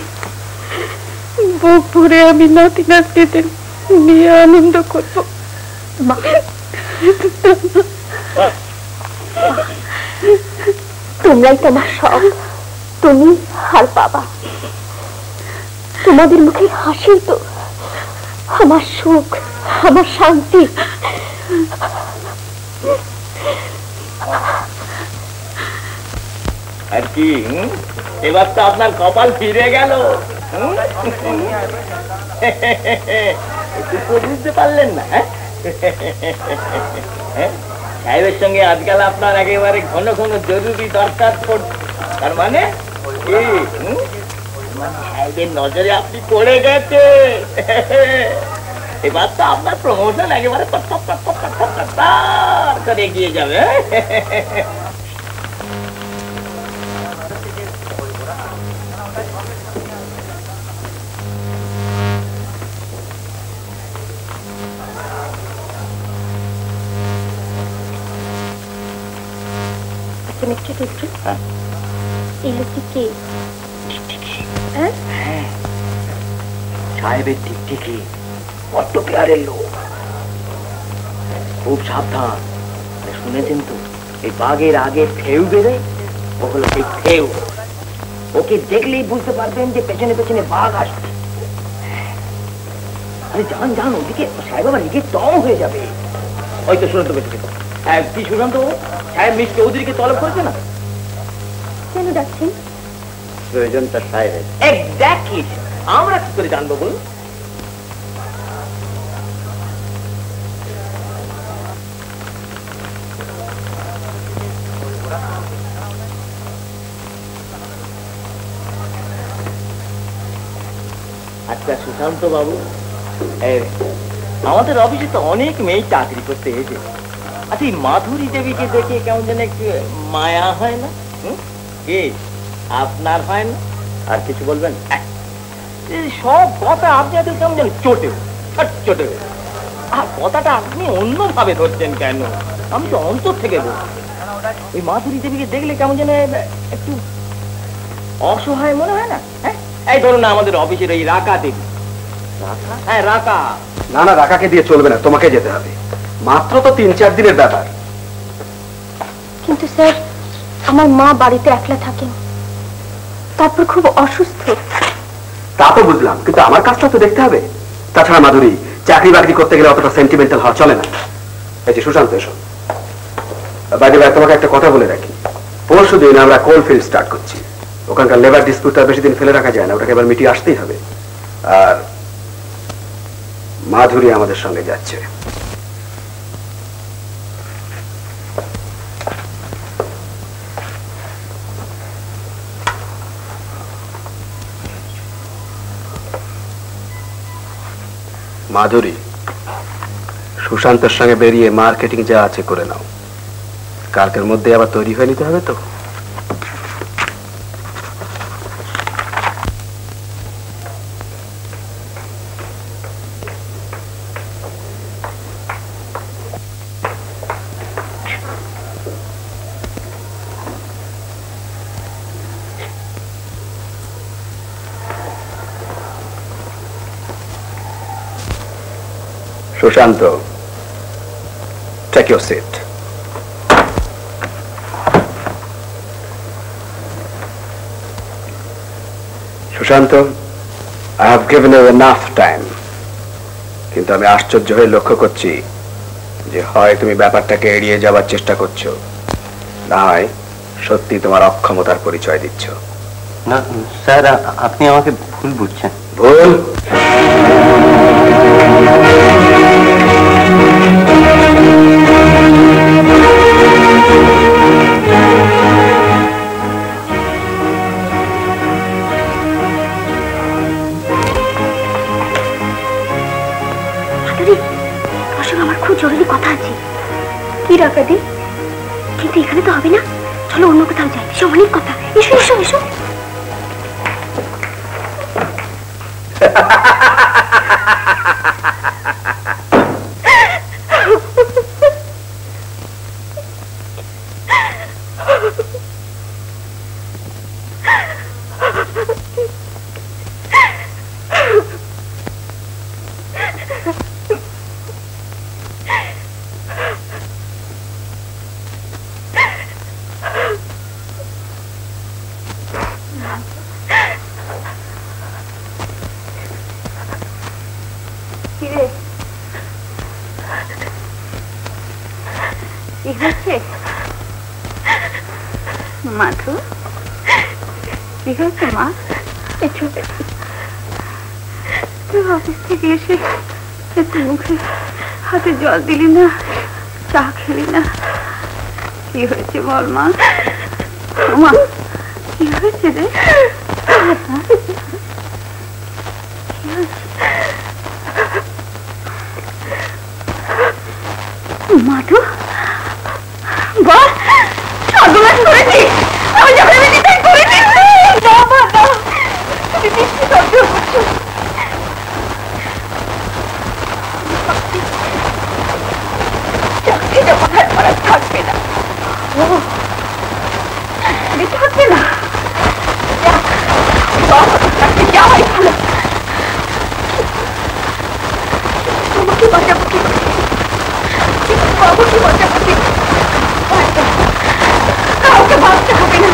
বুক ভরে আমি নাতি নাতনিদের নিয়ে আনন্দ করবো। তোমরাই তোমার সব, তুমি আর বাবা। তোমাদের মুখে হাসি তো আমার সুখ, আমার শান্তি। আর কি এবার তো আপনার কপাল ফিরে গেল। বুঝতে পারলেন না? সাহেবের সঙ্গে আজকাল আপনার একেবারে ঘন ঘন জরুরি দরকার পড়ছে। তার মানে সাহেবের নজরে আপনি পড়ে গেছে। এবার তো আপনার প্রমোশন একেবারে করে এগিয়ে যাবে। এই লোকটি কে? সাহেবের টিকটিকি বড্ড পেয়ারের লোক, খুব সাবধান। শুনেছেন তো এই বাঘের আগে ফেউ বেরোয়, ও হলো সেই ফেউ। ওকে দেখলেই বুঝতে পারবেন যে পেছনে পেছনে বাঘ আসবে। আরে যান যান ওদিকে, সাহেব আবার দিকে দম হয়ে যাবে। ওই তো শুনে তো বেঁচে কি শুনলাম তো, সাহেব মিস চৌধুরীকে তলব করেছে না। কেন ডাকছেন? প্রয়োজন তার সাহেবের। এক্স্যাক্টলি, আমরা কি করে জানবো বলুন? আচ্ছা সুশান্ত বাবু, আমাদের অফিসে তো অনেক মেয়ে চাকরি করতে এসে। আচ্ছা এই মাধুরী দেবীকে দেখে কেমন যেন একটু মায়া হয় না? কি আপনার হয় না? আর কিছু বলবেন? সব কথা আপনি কেমন যেন চটে চটে, আর কথাটা আপনি অন্যভাবে ধরছেন কেন? আমি তো অন্তর থেকে বলছি, ওই মাধুরী দেবীকে দেখলে কেমন যেন একটু অসহায় মনে হয় না? হ্যাঁ, এই ধরুন না আমাদের অফিসের এই রাকা দেবী। হ্যাঁ রাকা। না না, রাকাকে দিয়ে চলবে না, তোমাকে যেতে হবে। মাত্র তো 3-4 দিনের ব্যাপার। কিন্তু স্যার, আমার মা বাড়িতে একলা থাকেন, তারপর খুব অসুস্থ। তা তো বুঝলাম, কিন্তু আমার কাজটা তো দেখতে হবে। তাছাড়া মাধুরী, চাকরি বাকরি করতে গেলে অতটা সেন্টিমেন্টাল হওয়া চলে না। এই যে সুশান্ত, এসো। বাইরে বাইরে তোমাকে একটা কথা বলে রাখি, পরশুদিন আমরা কোল ফিল্ড স্টার্ট করছি। ওখানকার লেবার ডিসপিউটটা বেশি দিন ফেলে রাখা যায় না, ওটাকে এবার মিটিয়ে আসতেই হবে। আর মাধুরী আমাদের সঙ্গে যাচ্ছে। মাধুরী, সুশান্তের সঙ্গে বেরিয়ে মার্কেটিং যা আছে করে নাও। কালকের মধ্যে আবার তৈরি হয়ে নিতে হবে তো। Sushant, take your seat. Sushant, I have given you enough time. কিন্তু আমি আশ্চর্য হয়ে লক্ষ্য করছি যে হয় তুমি ব্যাপারটাকে এড়িয়ে যাবার চেষ্টা করছো, না হয় সত্যি তোমার অক্ষমতার পরিচয় দিচ্ছ। না স্যার, আপনি আমাকে ভুল বুঝছেন। ভুল? আমার খুব জরুরি কথা আছে। কি ডাকাতি? কিন্তু এখানে তো হবে না, চলো অন্য কোথাও যাই, সব অনেক কথা। এসো এসো এসো। মাধু, কি হয়েছে মা? তুই অফিস থেকে এসে একটু মুখে হাতে জল দিলি না, চা খেলি না, কি হয়েছে বল মা? মা কি হয়েছে রে? মাধু বল, সর্বনাশ করেছি আমি, যখন আমি তাই করেছি। বাবা তুমি বৃষ্টি সহ্য করছো, চাকরি যখন আর করা থাকবে না, থাকবে না, যাওয়াই ভালো। তোমাকে বাঁচাবো কি করে, বাবুকে বাঁচাবো কি করে? কাউকে বাঁচতে হবে না।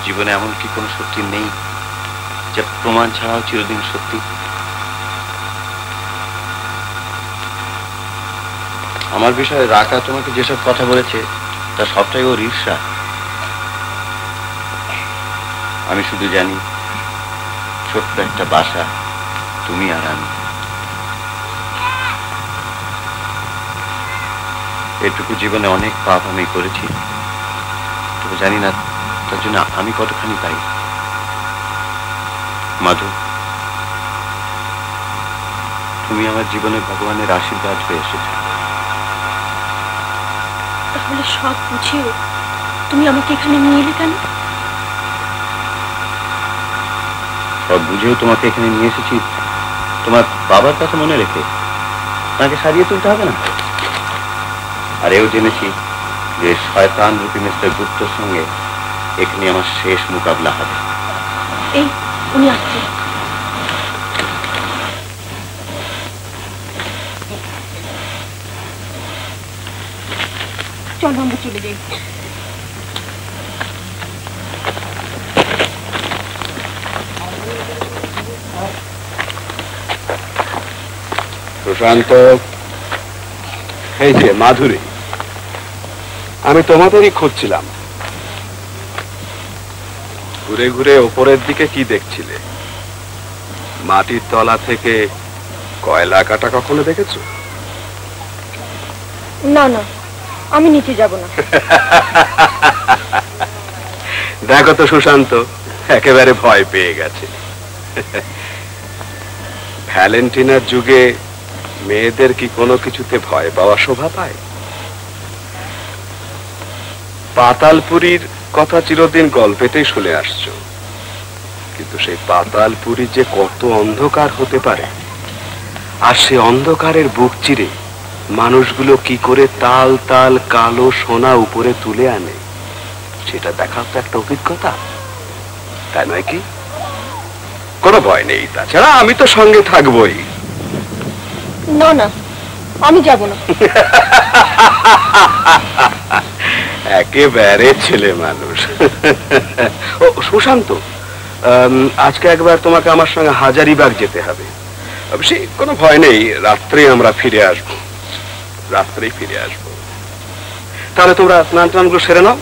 জীবনে এমন কি কোনো সত্যি নেই যা প্রমাণ ছাড়াও চিরদিন সত্যি? আমার বিষয়ে রাকা তোমাকে যেসব কথা বলেছে তা সবটাই ওর ঈর্ষা। আমি শুধু জানি ছোট্ট একটা বাসা, তুমি আর আমি, এটুকু জীবনে অনেক পাপ আমি করেছি, তবে জানি না তার জন্য আমি কতখানি পাই। মাধু, তুমি আমার জীবনে ভগবানের আশীর্বাদ হয়ে এসেছো। তাহলে সব বুঝেও তুমি আমাকে এখানে নিয়ে এলে কেন? সব বুঝেও তোমাকে এখানে নিয়ে এসেছি তোমার বাবার কথা মনে রেখে। তাকে সারিয়ে তুলতে হবে না। আর এও জেনেছি যে শয়তান রূপী মিস্টার গুপ্তর সঙ্গে এখানে আমার শেষ মোকাবিলা হবে। এই উনি আসছে। চলো আমরা চলে যাই। প্রশান্ত, এই যে মাধুরী, আমি তোমাদেরই খুঁজছিলাম। ঘুরে ঘুরে ওপরের দিকে কি দেখছিলে? মাটির তলা থেকে কয়লা কাটা কখনো দেখেছো? না না, আমি নিচে যাব না। দেখো তো সুশান্ত একেবারে ভয় পেয়ে গেছে। ভ্যালেন্টিনার যুগে মেয়েদের কি কোনো কিছুতে ভয় পাওয়া শোভা পায়? পাতালপুরীর কথা চিরদিন গল্পেতেই শুনে আসছো, কিন্তু সেই পাতালপুরী যে কত অন্ধকার হতে পারে, আর সে অন্ধকারের বুক চিরে মানুষগুলো কি করে তাল তাল কালো সোনা উপরে তুলে আনে সেটা দেখাও তো একটা অভিজ্ঞতা, তাই নয় কি? কোনো ভয় নেই, তাছাড়া আমি তো সঙ্গে থাকবই। না না, আমি যাব না। একেবারে ছেলে মানুষ। ও সুশান্ত, আজকে একবার তোমাকে আমার সঙ্গে হাজারিবাগ যেতে হবে। অবশ্যই কোনো ভয় নেই, রাত্রে আমরা ফিরে আসবো, রাত্রেই ফিরে আসবো। তাহলে তোমরা স্নান টানগুলো সেরে নাও,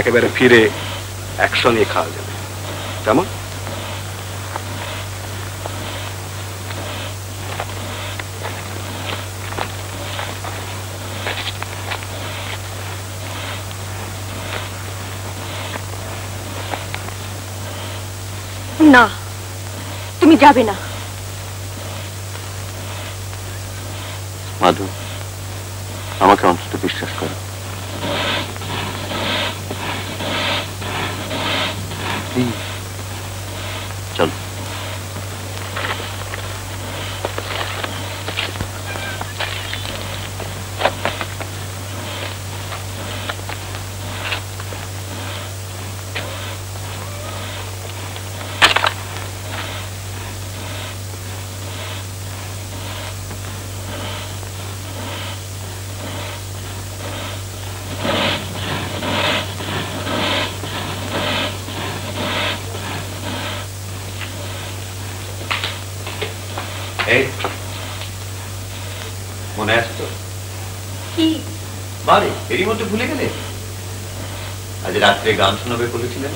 একেবারে ফিরে একসঙ্গে খাওয়া যাবে, কেমন? না, তুমি যাবে না। মাধু, আমাকে অন্তত বিশ্বাস করো। চলো। মনে আছে তো? কি বারে এরই মধ্যে ভুলে গেলে? আজ রাত্রে গান শোনাবে বলেছিলেন।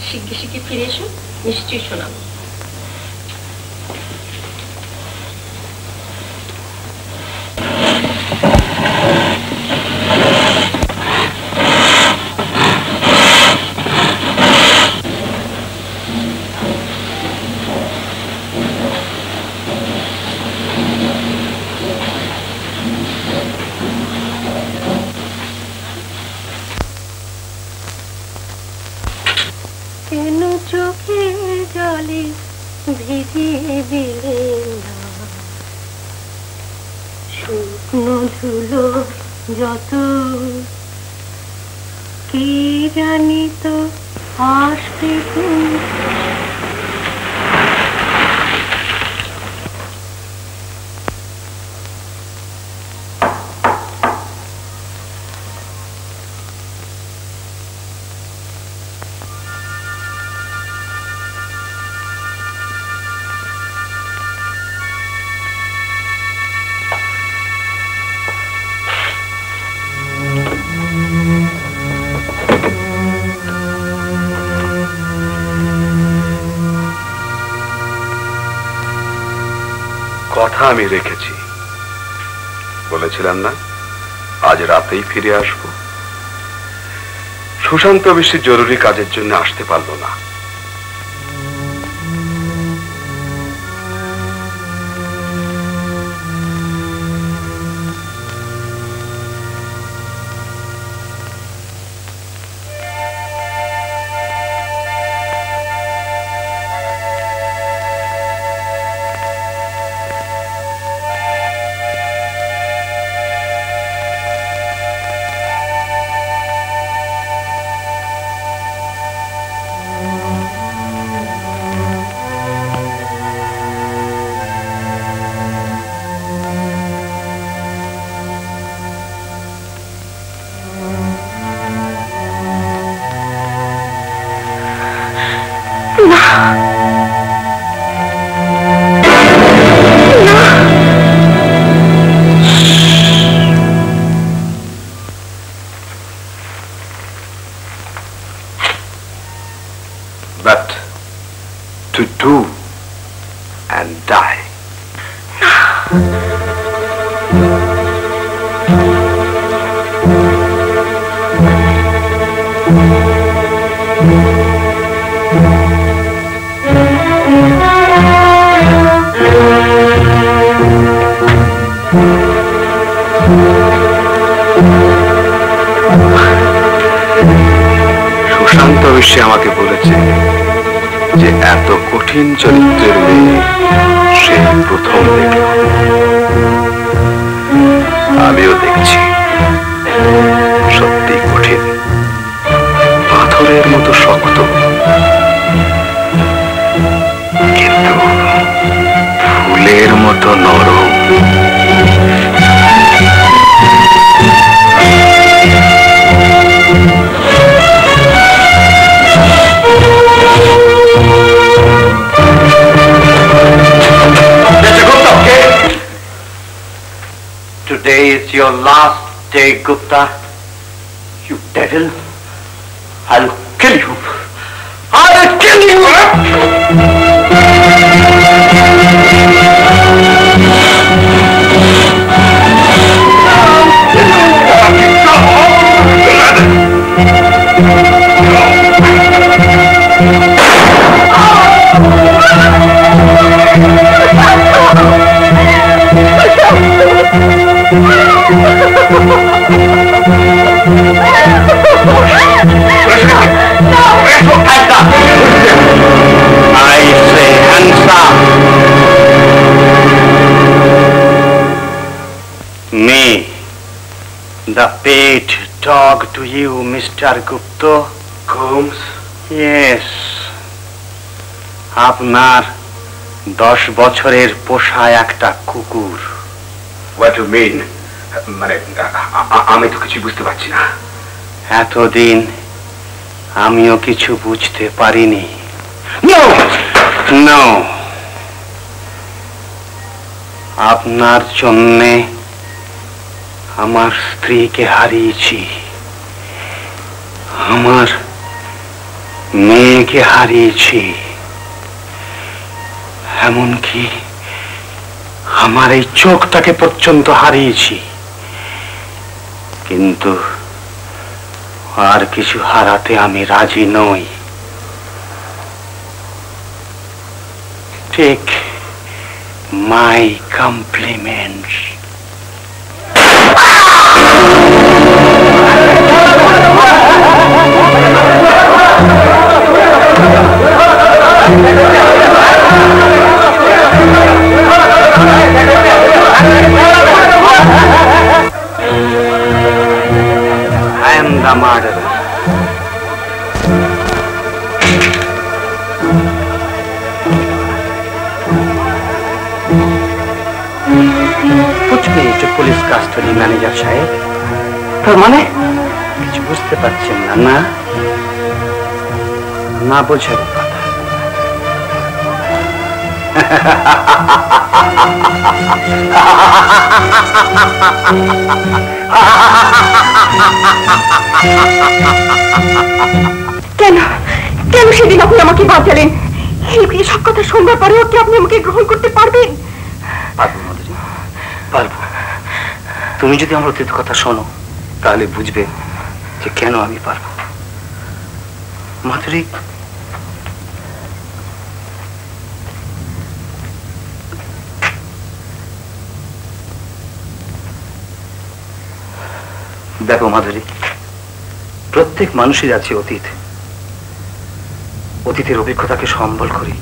শিগগির শিগগির ফিরে এসো, নিশ্চয়ই শোনাবো। কেন চোখের জলে ভিজিয়ে দিলেন না, শুকনো ধুলো যত কি জানি তো আসবে তুমি। কথা আমি রেখেছি, বলেছিলাম না আজ রাতেই ফিরে আসবো। সুশান্ত বেশি জরুরি কাজের জন্য আসতে পারলো না। But to do and die. Sushant বিশ্বে আমাকে বলেছে যে এত কঠিন চরিত্রের মেয়ে সে প্রথম দেখল। আমিও দেখছি সত্যি কঠিন, পাথরের মতো শক্ত, কিন্তু ফুলের মতো নরম। Today is your last day, Gupta. You devil. I'll kill you. I'll kill you! I say hands up. Me, the pet dog to you, Mr. Gupta. Combs? Yes. আপনার 10 বছরের পোষা একটা কুকুর। What do you mean? মানে আমি তো কিছু বুঝতে পারছি না। এতদিন আমিও কিছু বুঝতে পারিনি। No! No! আপনার জন্যে আমার স্ত্রীকে হারিয়েছি, আমার মেয়েকে হারিয়েছি, এমনকি আমার এই চোখটাকে পর্যন্ত হারিয়েছি। কিন্তু আর কিছু হারাতে আমি রাজি নই। Take my compliments. I am the murderer. कुछ नहीं जो पुलिस कास्टडी मैनेजर साहेब। তার মানে কিছু বুঝতে পারছেন না? না না বোঝার কথা। কেন কেন সেদিন আপনি আমাকে বাঁচালেন? এই সব কথা শুনবার পরেও কি আপনি আমাকে গ্রহণ করতে পারবেন? পারবো মাধুরী, পারবো। তুমি যদি আমার অতীত কথা শোনো তাহলে বুঝবে যে কেন আমি পারবো। মাধুরী, দেখো মাধুরী, প্রত্যেক মানুষের আছে অতীত। অতীতের অভিজ্ঞতাকে সম্বল করে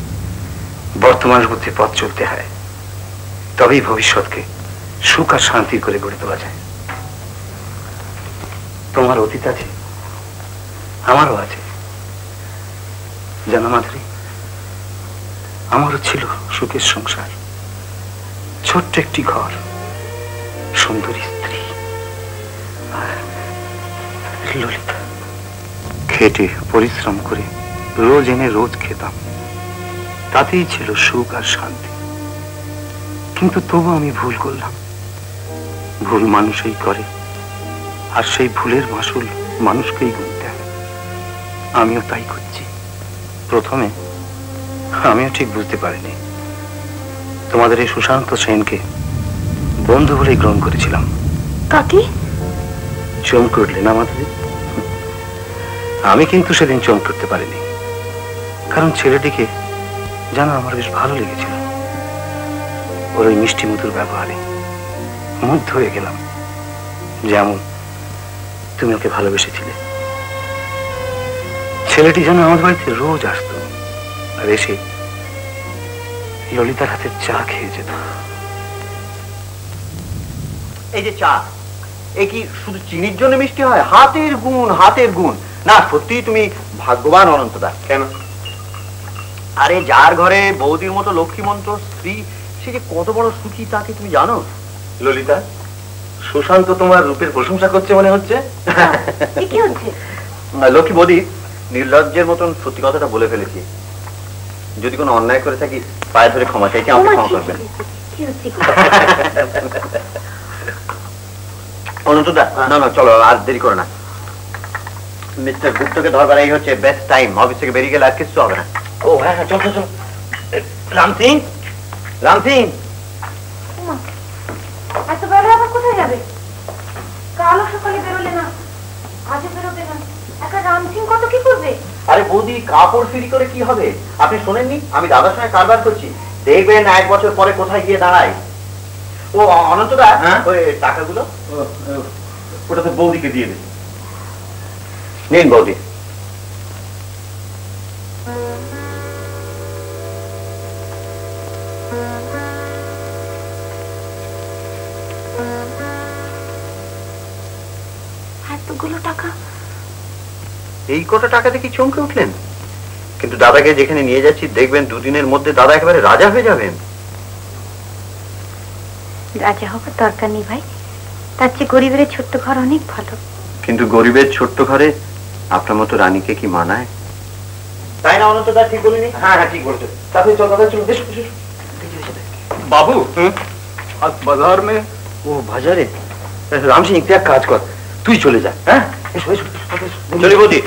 বর্তমানের মধ্যে পথ চলতে হয়, তবেই ভবিষ্যৎকে সুখ আর শান্তি করে গড়ে তোলা যায়। তোমার অতীত আছে, আমারও আছে। জানো মাধুরী, আমারও ছিল সুখের সংসার, ছোট্ট একটি ঘর, সুন্দরী স্ত্রী, ললিতা। খেটে পরিশ্রম করে রোজ এনে রোজ খেতাম, তাতেই ছিল সুখ আর শান্তি। কিন্তু তবু আমি ভুল করলাম। ভুল মানুষই করে, আর সেই ভুলের মাসুল মানুষকেই গুনতে হয়। আমিও তাই করছি। প্রথমে আমিও ঠিক বুঝতে পারিনি। তোমাদের এই সুশান্ত সেনকে বন্ধু বলেই গ্রহণ করেছিলাম। কাকি চমকে উঠলে না মাধুরী? আমি কিন্তু সেদিন চমকে উঠতে পারিনি, কারণ ছেলেটিকে জানো আমার বেশ ভালো লেগেছিল। ওর ওই মিষ্টি মধুর ব্যবহারে মুগ্ধ হয়ে গেলাম, যেমন তুমি ওকে ভালোবেসেছিলে। ছেলেটি যেন আমাদের বাড়িতে রোজ আসতো, আর এসে ললিতার হাতের চা খেয়ে যেত। এই যে চা, এ কি শুধু চিনির জন্য মিষ্টি হয়? হাতের গুণ, হাতের গুণ। না সত্যি তুমি ভাগ্যবান অনন্তদা। কেন? আরে যার ঘরে বৌদির মতো লক্ষ্মীমন্ত স্ত্রী, সে যে কত বড় সুখী তাকে তুমি জানো? ললিতা, সুশান্ত তোমার রূপের প্রশংসা করছে মনে হচ্ছে। কি হচ্ছে? লক্ষ্মী বৌদি, নির্লজ্জের মতন সত্যি কথাটা বলে ফেলেছি। যদি কোনো অন্যায় করে থাকি পায়ে ধরে ক্ষমা চাইছি, আমাকে ক্ষমা করবেন। অনন্তদা, না না চলো, আর দেরি করো না। মিস্টার গুপ্তকে ধরবার এই হচ্ছে বেস্ট টাইম। অফিস থেকে বেরিয়ে গেলে আর কিছু হবে না। ও হ্যাঁ হ্যাঁ, চলো চলো। রাম সিং, রাম সিং, এত বেলা আবার কোথায় যাবে? কালও সকালে বেরোলে না, আজও বেরোবে না। একটা রাম সিং কত কি করবে? আরে বৌদি, কাপড় ফিরি করে কি হবে? আপনি শোনেননি আমি দাদার সঙ্গে কারবার করছি, দেখবেন 1 বছর পরে কোথায় গিয়ে দাঁড়ায়। ও অনন্তদা, ওই টাকাগুলো ওটা তো বৌদিকে দিয়ে দিন। নিন বৌদি। এতগুলো টাকা? এই কটা টাকাতে কি চমকে উঠলেন? কিন্তু দাদাকে যেখানে নিয়ে যাচ্ছি দেখবেন 2 দিনের মধ্যে দাদা একেবারে রাজা হয়ে যাবেন। রাজা হবার দরকার নেই ভাই, তার চেয়ে গরিবের ছোট্ট ঘর অনেক ভালো। কিন্তু গরিবের ছোট্ট ঘরে আপনার মতো রানীকে কি মানায়? তাই না অনন্তদা, ঠিক বলিনি? হ্যাঁ হ্যাঁ ঠিক বলছো। তাহলে চল দাদা, চলো। বাবু, আজ বাজার মে। ও বাজারে? রাম সিং, তুই এক কাজ কর, তুই চলে যা। হ্যাঁ চলি বৌদি,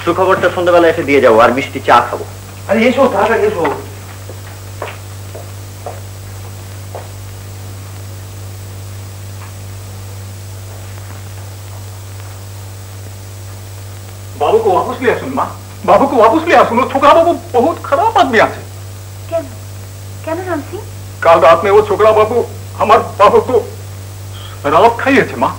সুখবরটা সন্ধ্যাবেলা এসে দিয়ে যাবো, আর মিষ্টি চা খাবো। আরে এসো তাড়াতাড়ি এসো। बाबू को वापस ले आसुन माँ, बाबू को वापस ले आसुन। छोकरा बाबू बहुत खराब आदमी आछे। কেন রাম সিং? काल रात में वो छोकरा बाबू हमार बाबू को शराब खाइए माँ।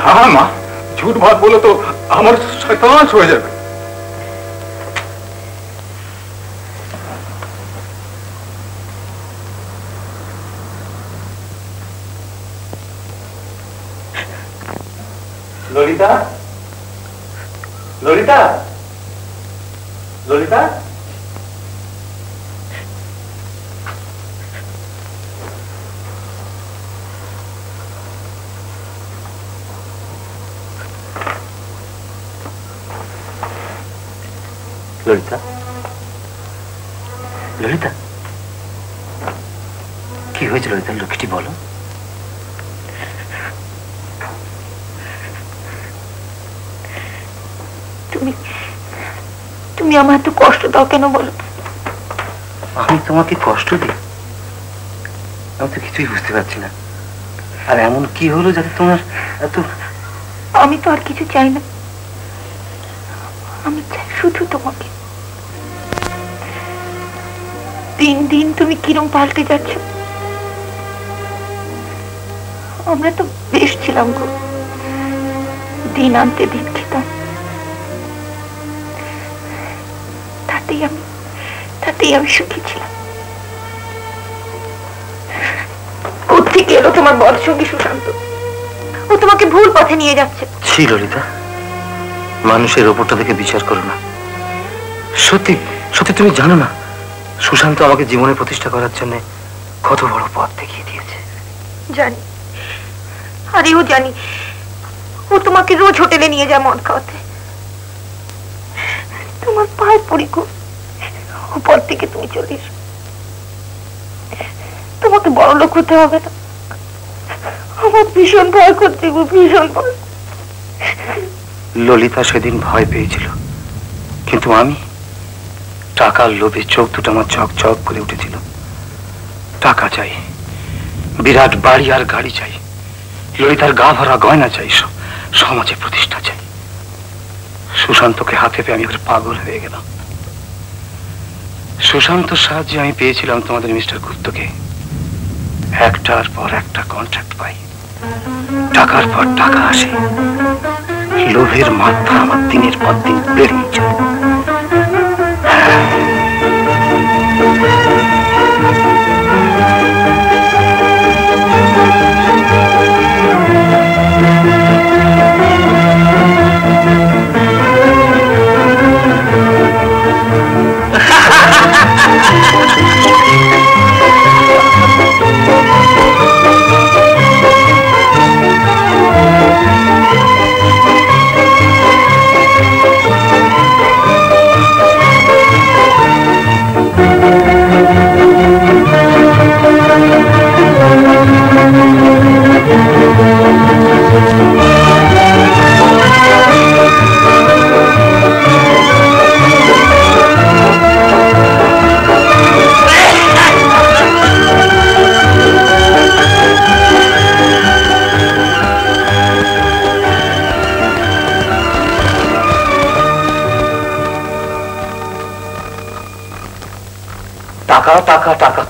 हाँ माँ, झूठ बात बोले तो हमारे शैतान हो जाए। ললিতা, ললিতা, ললিতা, ললিতা, ললিতা, কি হয়েছে ললিতা? লক্ষ্মীটি বলো। তুমি আমার এত কষ্ট দাও কেন বলো? আমি তোমাকে কষ্ট দিই? আমি তো কিছুই বুঝতে পারছি না। আর এমন কি হলো যাতে তোমার এত? আমি তো আর কিছু চাই না, আমি চাই শুধু তোমাকে। দিন দিন তুমি কিরম পাল্টে যাচ্ছ। আমরা তো বেশ ছিলাম গো, দিন আনতে দিন খেতাম, তাতেই আমি সুখী ছিলাম। কোত্থেকে এলো তোমার বরসঙ্গী সুশান্ত? ও তোমাকে ভুল পথে নিয়ে যাচ্ছে। ছি ললিতা, মানুষের ওপরটা থেকে বিচার করো না। সত্যি সত্যি তুমি জানো না সুশান্ত আমাকে জীবনে প্রতিষ্ঠা করার জন্য কত বড় পথ দেখিয়ে দিয়েছে। জানি, আর এও জানি ও তোমাকে রোজ হোটেলে নিয়ে যায় মদ খাওয়াতে। তোমার পায়ে পড়ি গো, উপর থেকে তুমি চলে এসো। তোমাকে বড় লোক হতে হবে না। আমার ভীষণ ভয় করছে গো, ভীষণ ভয়। ললিতা সেদিন ভয় পেয়েছিল, কিন্তু আমি টাকার লোভে চোখ দুটো আমার চকচক করে উঠেছিল। টাকা চাই, বিরাট বাড়ি আর গাড়ি চাই, ললিতার গা ভরা গয়না চাই, সমাজে প্রতিষ্ঠা চাই। সুশান্তকে হাতে পেয়ে আমি পাগল হয়ে গেলাম। সুশান্তর সাহায্যে আমি পেয়েছিলাম তোমাদের মিস্টার গুপ্তকে। একটার পর একটা কন্ট্রাক্ট পাই, টাকার পর টাকা আসে, লোভের মাত্রা আমার দিনের পর দিন বেড়েই যায়। টাকা টাকা টাকা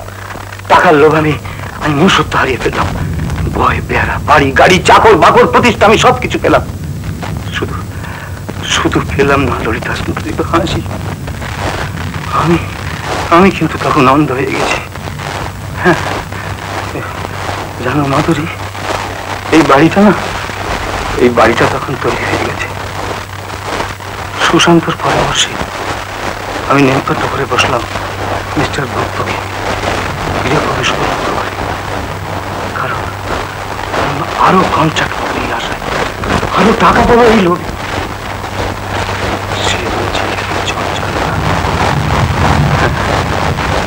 টাকার লোভ আমি মনুষ্যত্ব হারিয়ে ফেললাম। ভয়, বেড়া, বাড়ি, গাড়ি, চাকর বাকর, প্রতিষ্ঠা, আমি সবকিছু পেলাম, শুধু শুধু পেলাম না ললিতা স্মৃতির হাসি। আমি কিন্তু তখন অন্ধ হয়ে গেছি। হ্যাঁ জানো মাধুরী, এই বাড়িটা তখন তৈরি হয়ে গেছে। সুশান্তর পরামর্শে আমি নেমন্তন্ন করে বসলাম মিস্টার ভক্তকে গৃহে প্রবেশ করলাম ঘরে। কারণ আরো কন্ট্রাক্ট এই আশায়, আরো টাকা পাবো এই লোভে। সে বলছে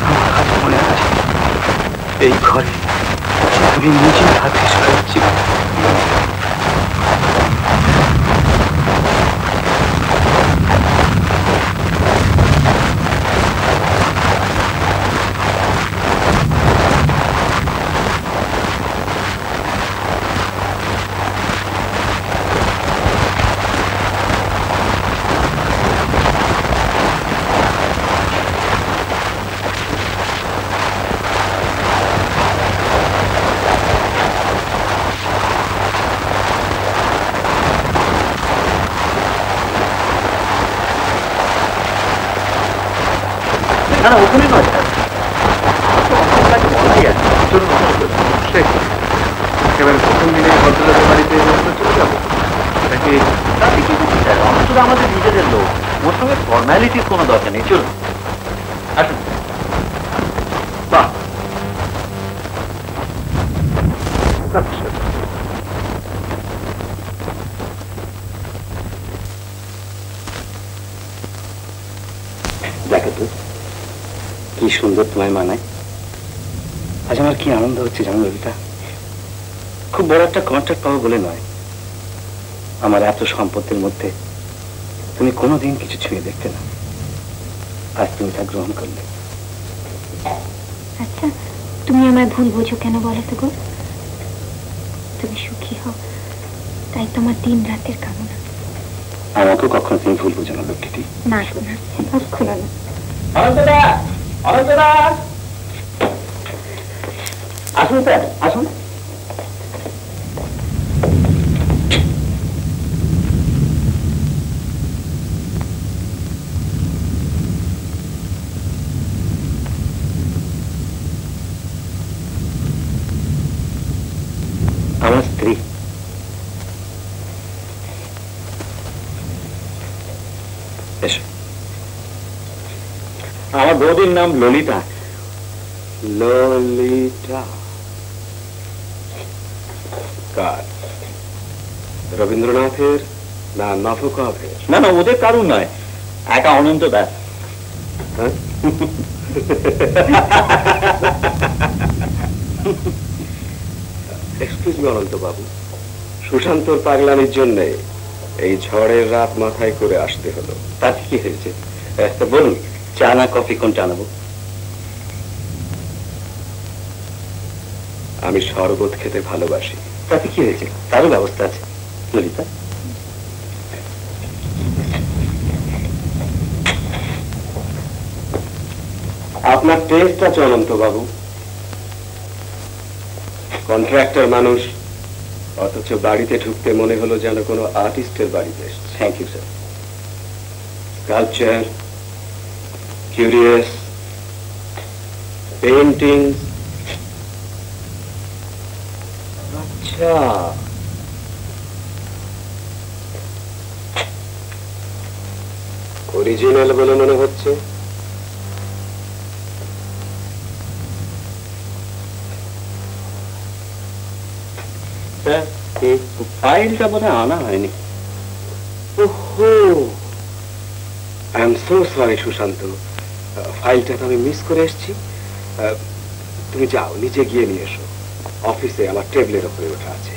আমার হাত মনে আছে, এই ঘরে আমি নিজের হাতে সাজাচ্ছি। না ওখানে নয়, একেবারে প্রথম দিনে ভদ্রলোকের বাড়িতে চলে যাবো নাকি? তাতে কি করতে চাই, আমরা শুধু আমাদের নিজেদের লোক, ওর সঙ্গে ফর্মালিটির কোনো দরকার নেই। চলুন আসুন। বাহ, দেখো তো কি সুন্দর তোমায় মানায়। আজ আমার কি আনন্দ হচ্ছে জানো ললিতা, খুব বড় একটা কন্ট্রাক্ট পাবো বলে নয়, আমার এত সম্পত্তির মধ্যে তুমি কোনোদিন কিছু ছুঁয়ে দেখতে না, আজ তুমি তা গ্রহণ করলে। আচ্ছা তুমি আমায় ভুল বোঝো কেন বলো তো গো? তুমি সুখী হও তাই তোমার দিন রাতের কামনা। আমাকেও কখনো তুমি ভুল বোঝো না লক্ষ্মীটি। না না কখনো না। আসুন স্যার, আসুন। আমার স্ত্রী। এসো। আমার বৌদির নাম ললিতা। ললিতা কার? রবীন্দ্রনাথের না নভকভের? না না, ওদের কারণ নয়, একা অনন্ত দাস। এক্সকিউজ মি অনন্ত বাবু, সুশান্তর পাগলামির জন্য এই ঝড়ের রাত মাথায় করে আসতে হলো। তাতে কি হয়েছে বলুন, চা না কফি কোনটা আনাবো? আমি শরবত খেতে ভালোবাসি। তাতে কি হয়েছে, তারও ব্যবস্থা আছে ললিতা। আপনার টেস্ট আছে অনন্ত বাবু, কন্ট্রাক্টর মানুষ, অথচ বাড়িতে ঢুকতে মনে হলো যেন কোনো আর্টিস্টের বাড়িতে এসেছে। Thank you sir. Sculpture, curious, painting. আচ্ছা, অরিজিনাল বলে মনে হচ্ছে। স্যার এই ফাইলটা বোধহয় আনা হয়নি। ওহো, I am so sorry Sushant, ফাইলটা তো আমি মিস করে এসেছি। তুমি যাও, নিচে গিয়ে নিয়ে এসো, অফিসে আমার টেবিলের উপরে ওঠা আছে।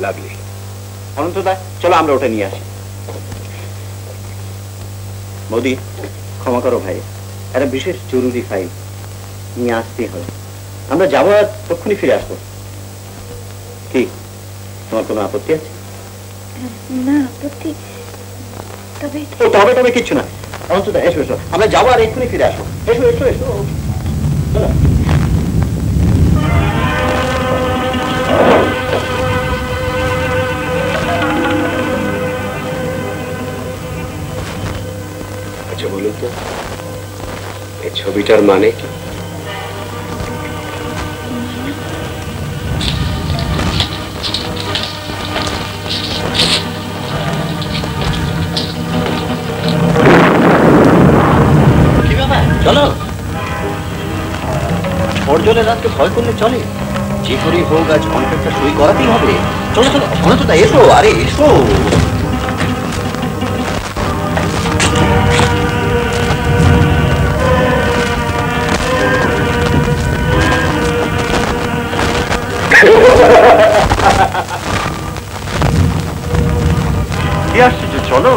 লাভলি। অনন্তদা, চলো আমরা ওটা নিয়ে আসি। মোদি, ক্ষমা করো ভাই, একটা বিশেষ জরুরি ফাইল নিয়ে আসতে হবে। আমরা যাবো আর তক্ষুনি ফিরে আসবো। কি তোমার কোনো আপত্তি আছে? না আপত্তি, তবে তবে তবে কিচ্ছু না। অনন্তদা এসো এসো, আমরা যাবো আর এক্ষুনি ফিরে আসবো। এসো এসো এসো, চলো। আচ্ছা বলুন তো, এই ছবিটার মানে কি? চলো, অর্জনের রাতকে ভয় করলে চলে? যে করেই হোক আজ কন্ট্রাক্টটা সই করাতেই হবে। চলো চলো, অনন্তদা এসো, আরে এসো। কি আশ্চর্য, চলো।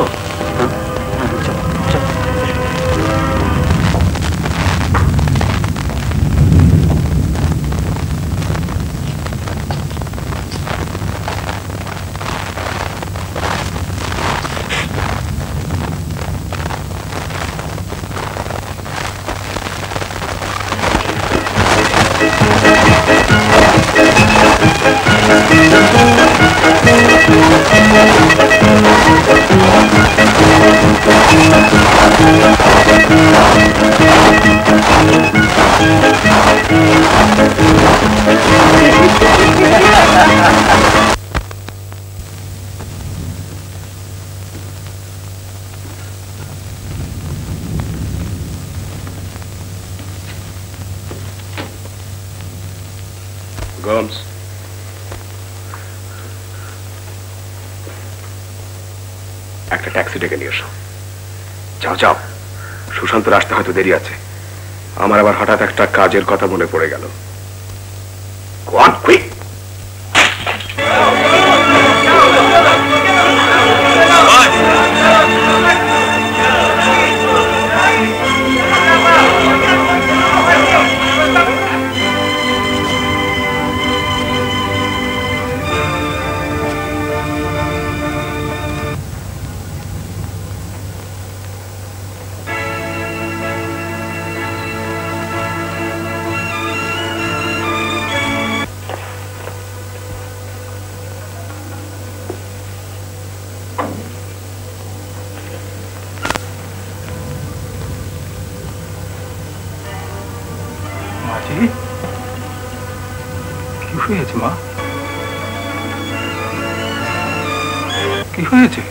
গমস, একটা ট্যাক্সি ডেকে নিয়ে এসো। যাও যাও, সুশান্তর আসতে হয়তো দেরি আছে। আমার আবার হঠাৎ একটা কাজের কথা মনে পড়ে গেল। Go on, quick! কি হয়েছে মা? কি হয়েছে?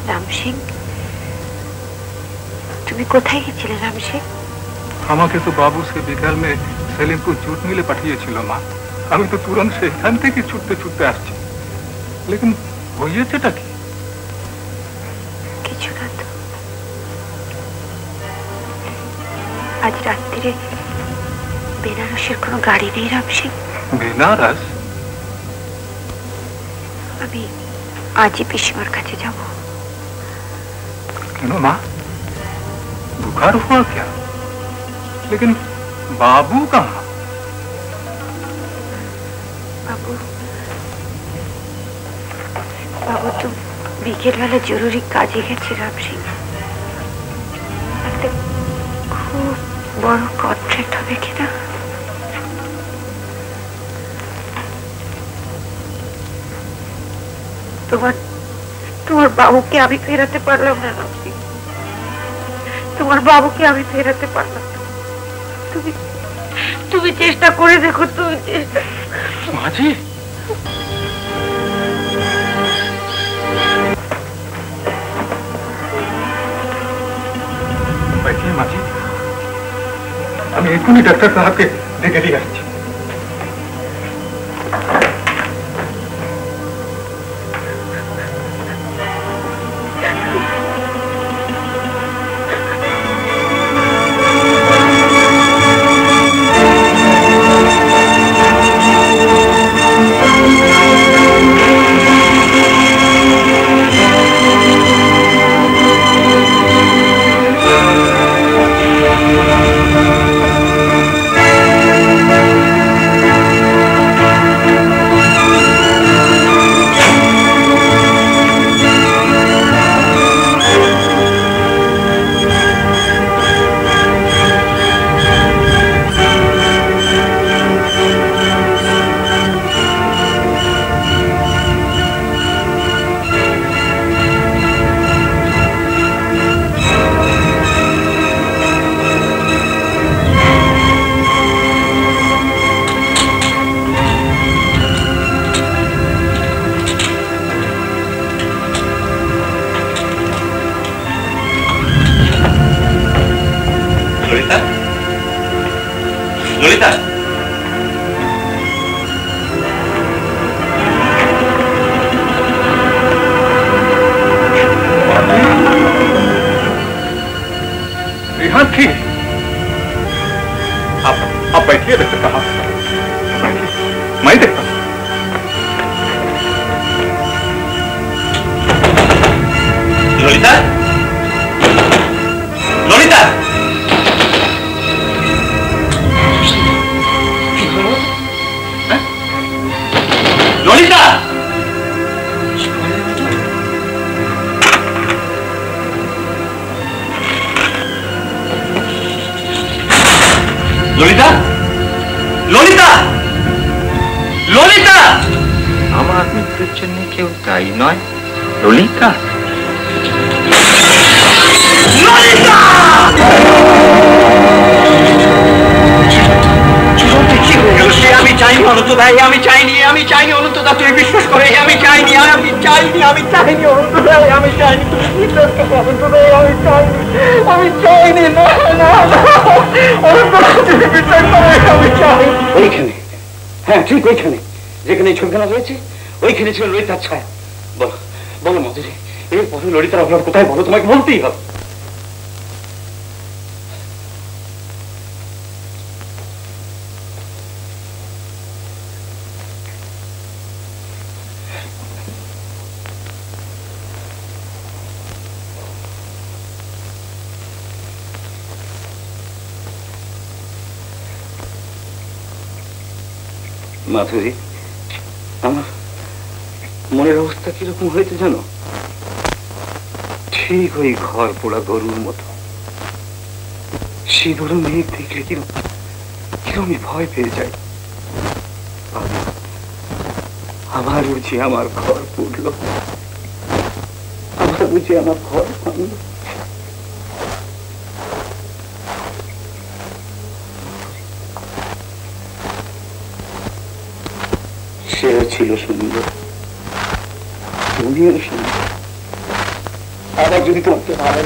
রাম সিং, তুমি কোথায় গেছিলে রাম সিং? আমাকে তো বাবু সে বিকাল में সেলিমপুর জুট মিলে পাঠিয়েছিল মা। আমি তো তুরন্ত সেখান থেকে ছুটতে ছুটতে আসছি। লেকিন হয়েছেটা কি? কিছু না তো। আজ রাত্রিরে বেনারসের কোনো গাড়ি নেই রাম সিং। বেনারস? আমি আজই পিসিমার কাছে যাব। কেন মা? बुखार हुआ क्या? लेकिन बाबू कहाँ? बाबू बाबू तो বিকেলবেলা জরুরি কাজে গেছে রাবড়ি। একটা খুব বড় কন্ট্রাক্ট হবে কিনা। তোমার বাবুকে আমি ফেরাতে পারলাম না রাবড়ি, তোমার বাবুকে আমি ফেরাতে পারলাম না। তুমি চেষ্টা করে দেখো, তুমি চেষ্টা। মাঝি बैठिए माँ जी, हम एखुनी डॉक्टर साहब के देखे लिए आए। ললিতা, यहाँ थी। आप बैठिए डॉक्टर साहब, मैं देखता हूँ। ললিতা, ললিতা, ললিতা, ললিতা, ললিতা, ললিতা। আমার মৃত্যুর জন্য কেউ দায়ী নয় ললিতা। ললিতা! আমি চাইনি অনন্ত ভাই, আমি চাইনি অনন্ত দা, তুই বিশ্বাস করে, আমি চাইনি অনন্ত ভাই, আমি চাইনি অনন্ত ভাই, আমি চাইনি না, অনন্ত তুই বিশ্বাস করে, আমি চাই। ওইখানে, হ্যাঁ ঠিক ওইখানে যেখানে ছবিখানা রয়েছে, ওইখানে ছিল ললিতার ছায়া। বলো বলো মাধুরী, এরপরে ললিতার অভাব কোথায় বলো, তোমাকে বলতেই হবে। মাধুরী, আমার মনের অবস্থা কিরকম হয়েছে জানো? ঠিক ওই ঘর পোড়া গরুর মতো। সিঁদুর মেঘ দেখলে কিরকম ভয় পেয়ে যায়। আবার বুঝি আমার ঘর পুড়ল, আবার বুঝি আমার ঘর ভাঙল। সেও ছিল সুন্দর, তুমিও সুন্দর। আবার যদি তোমাকে ভালো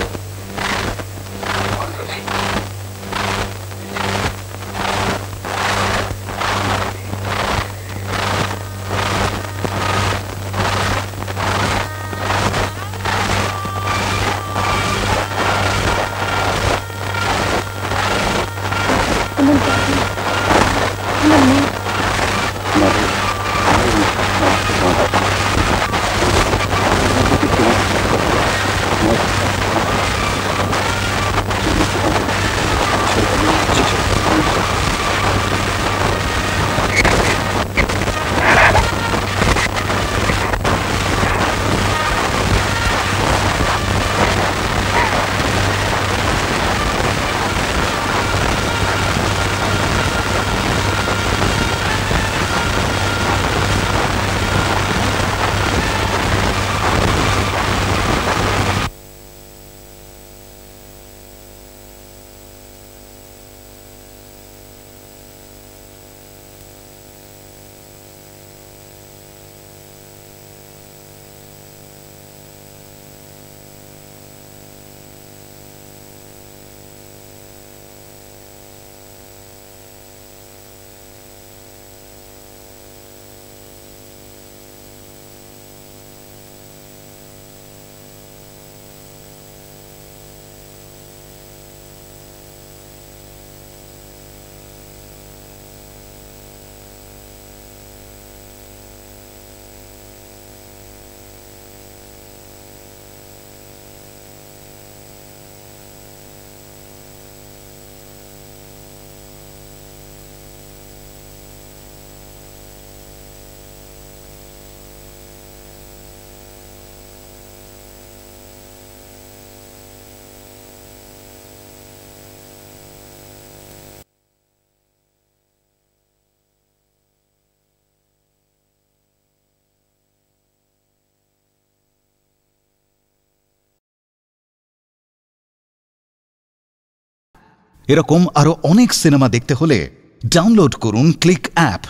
এরকম আরো অনেক সিনেমা দেখতে হলে ডাউনলোড করুন ক্লিক অ্যাপ।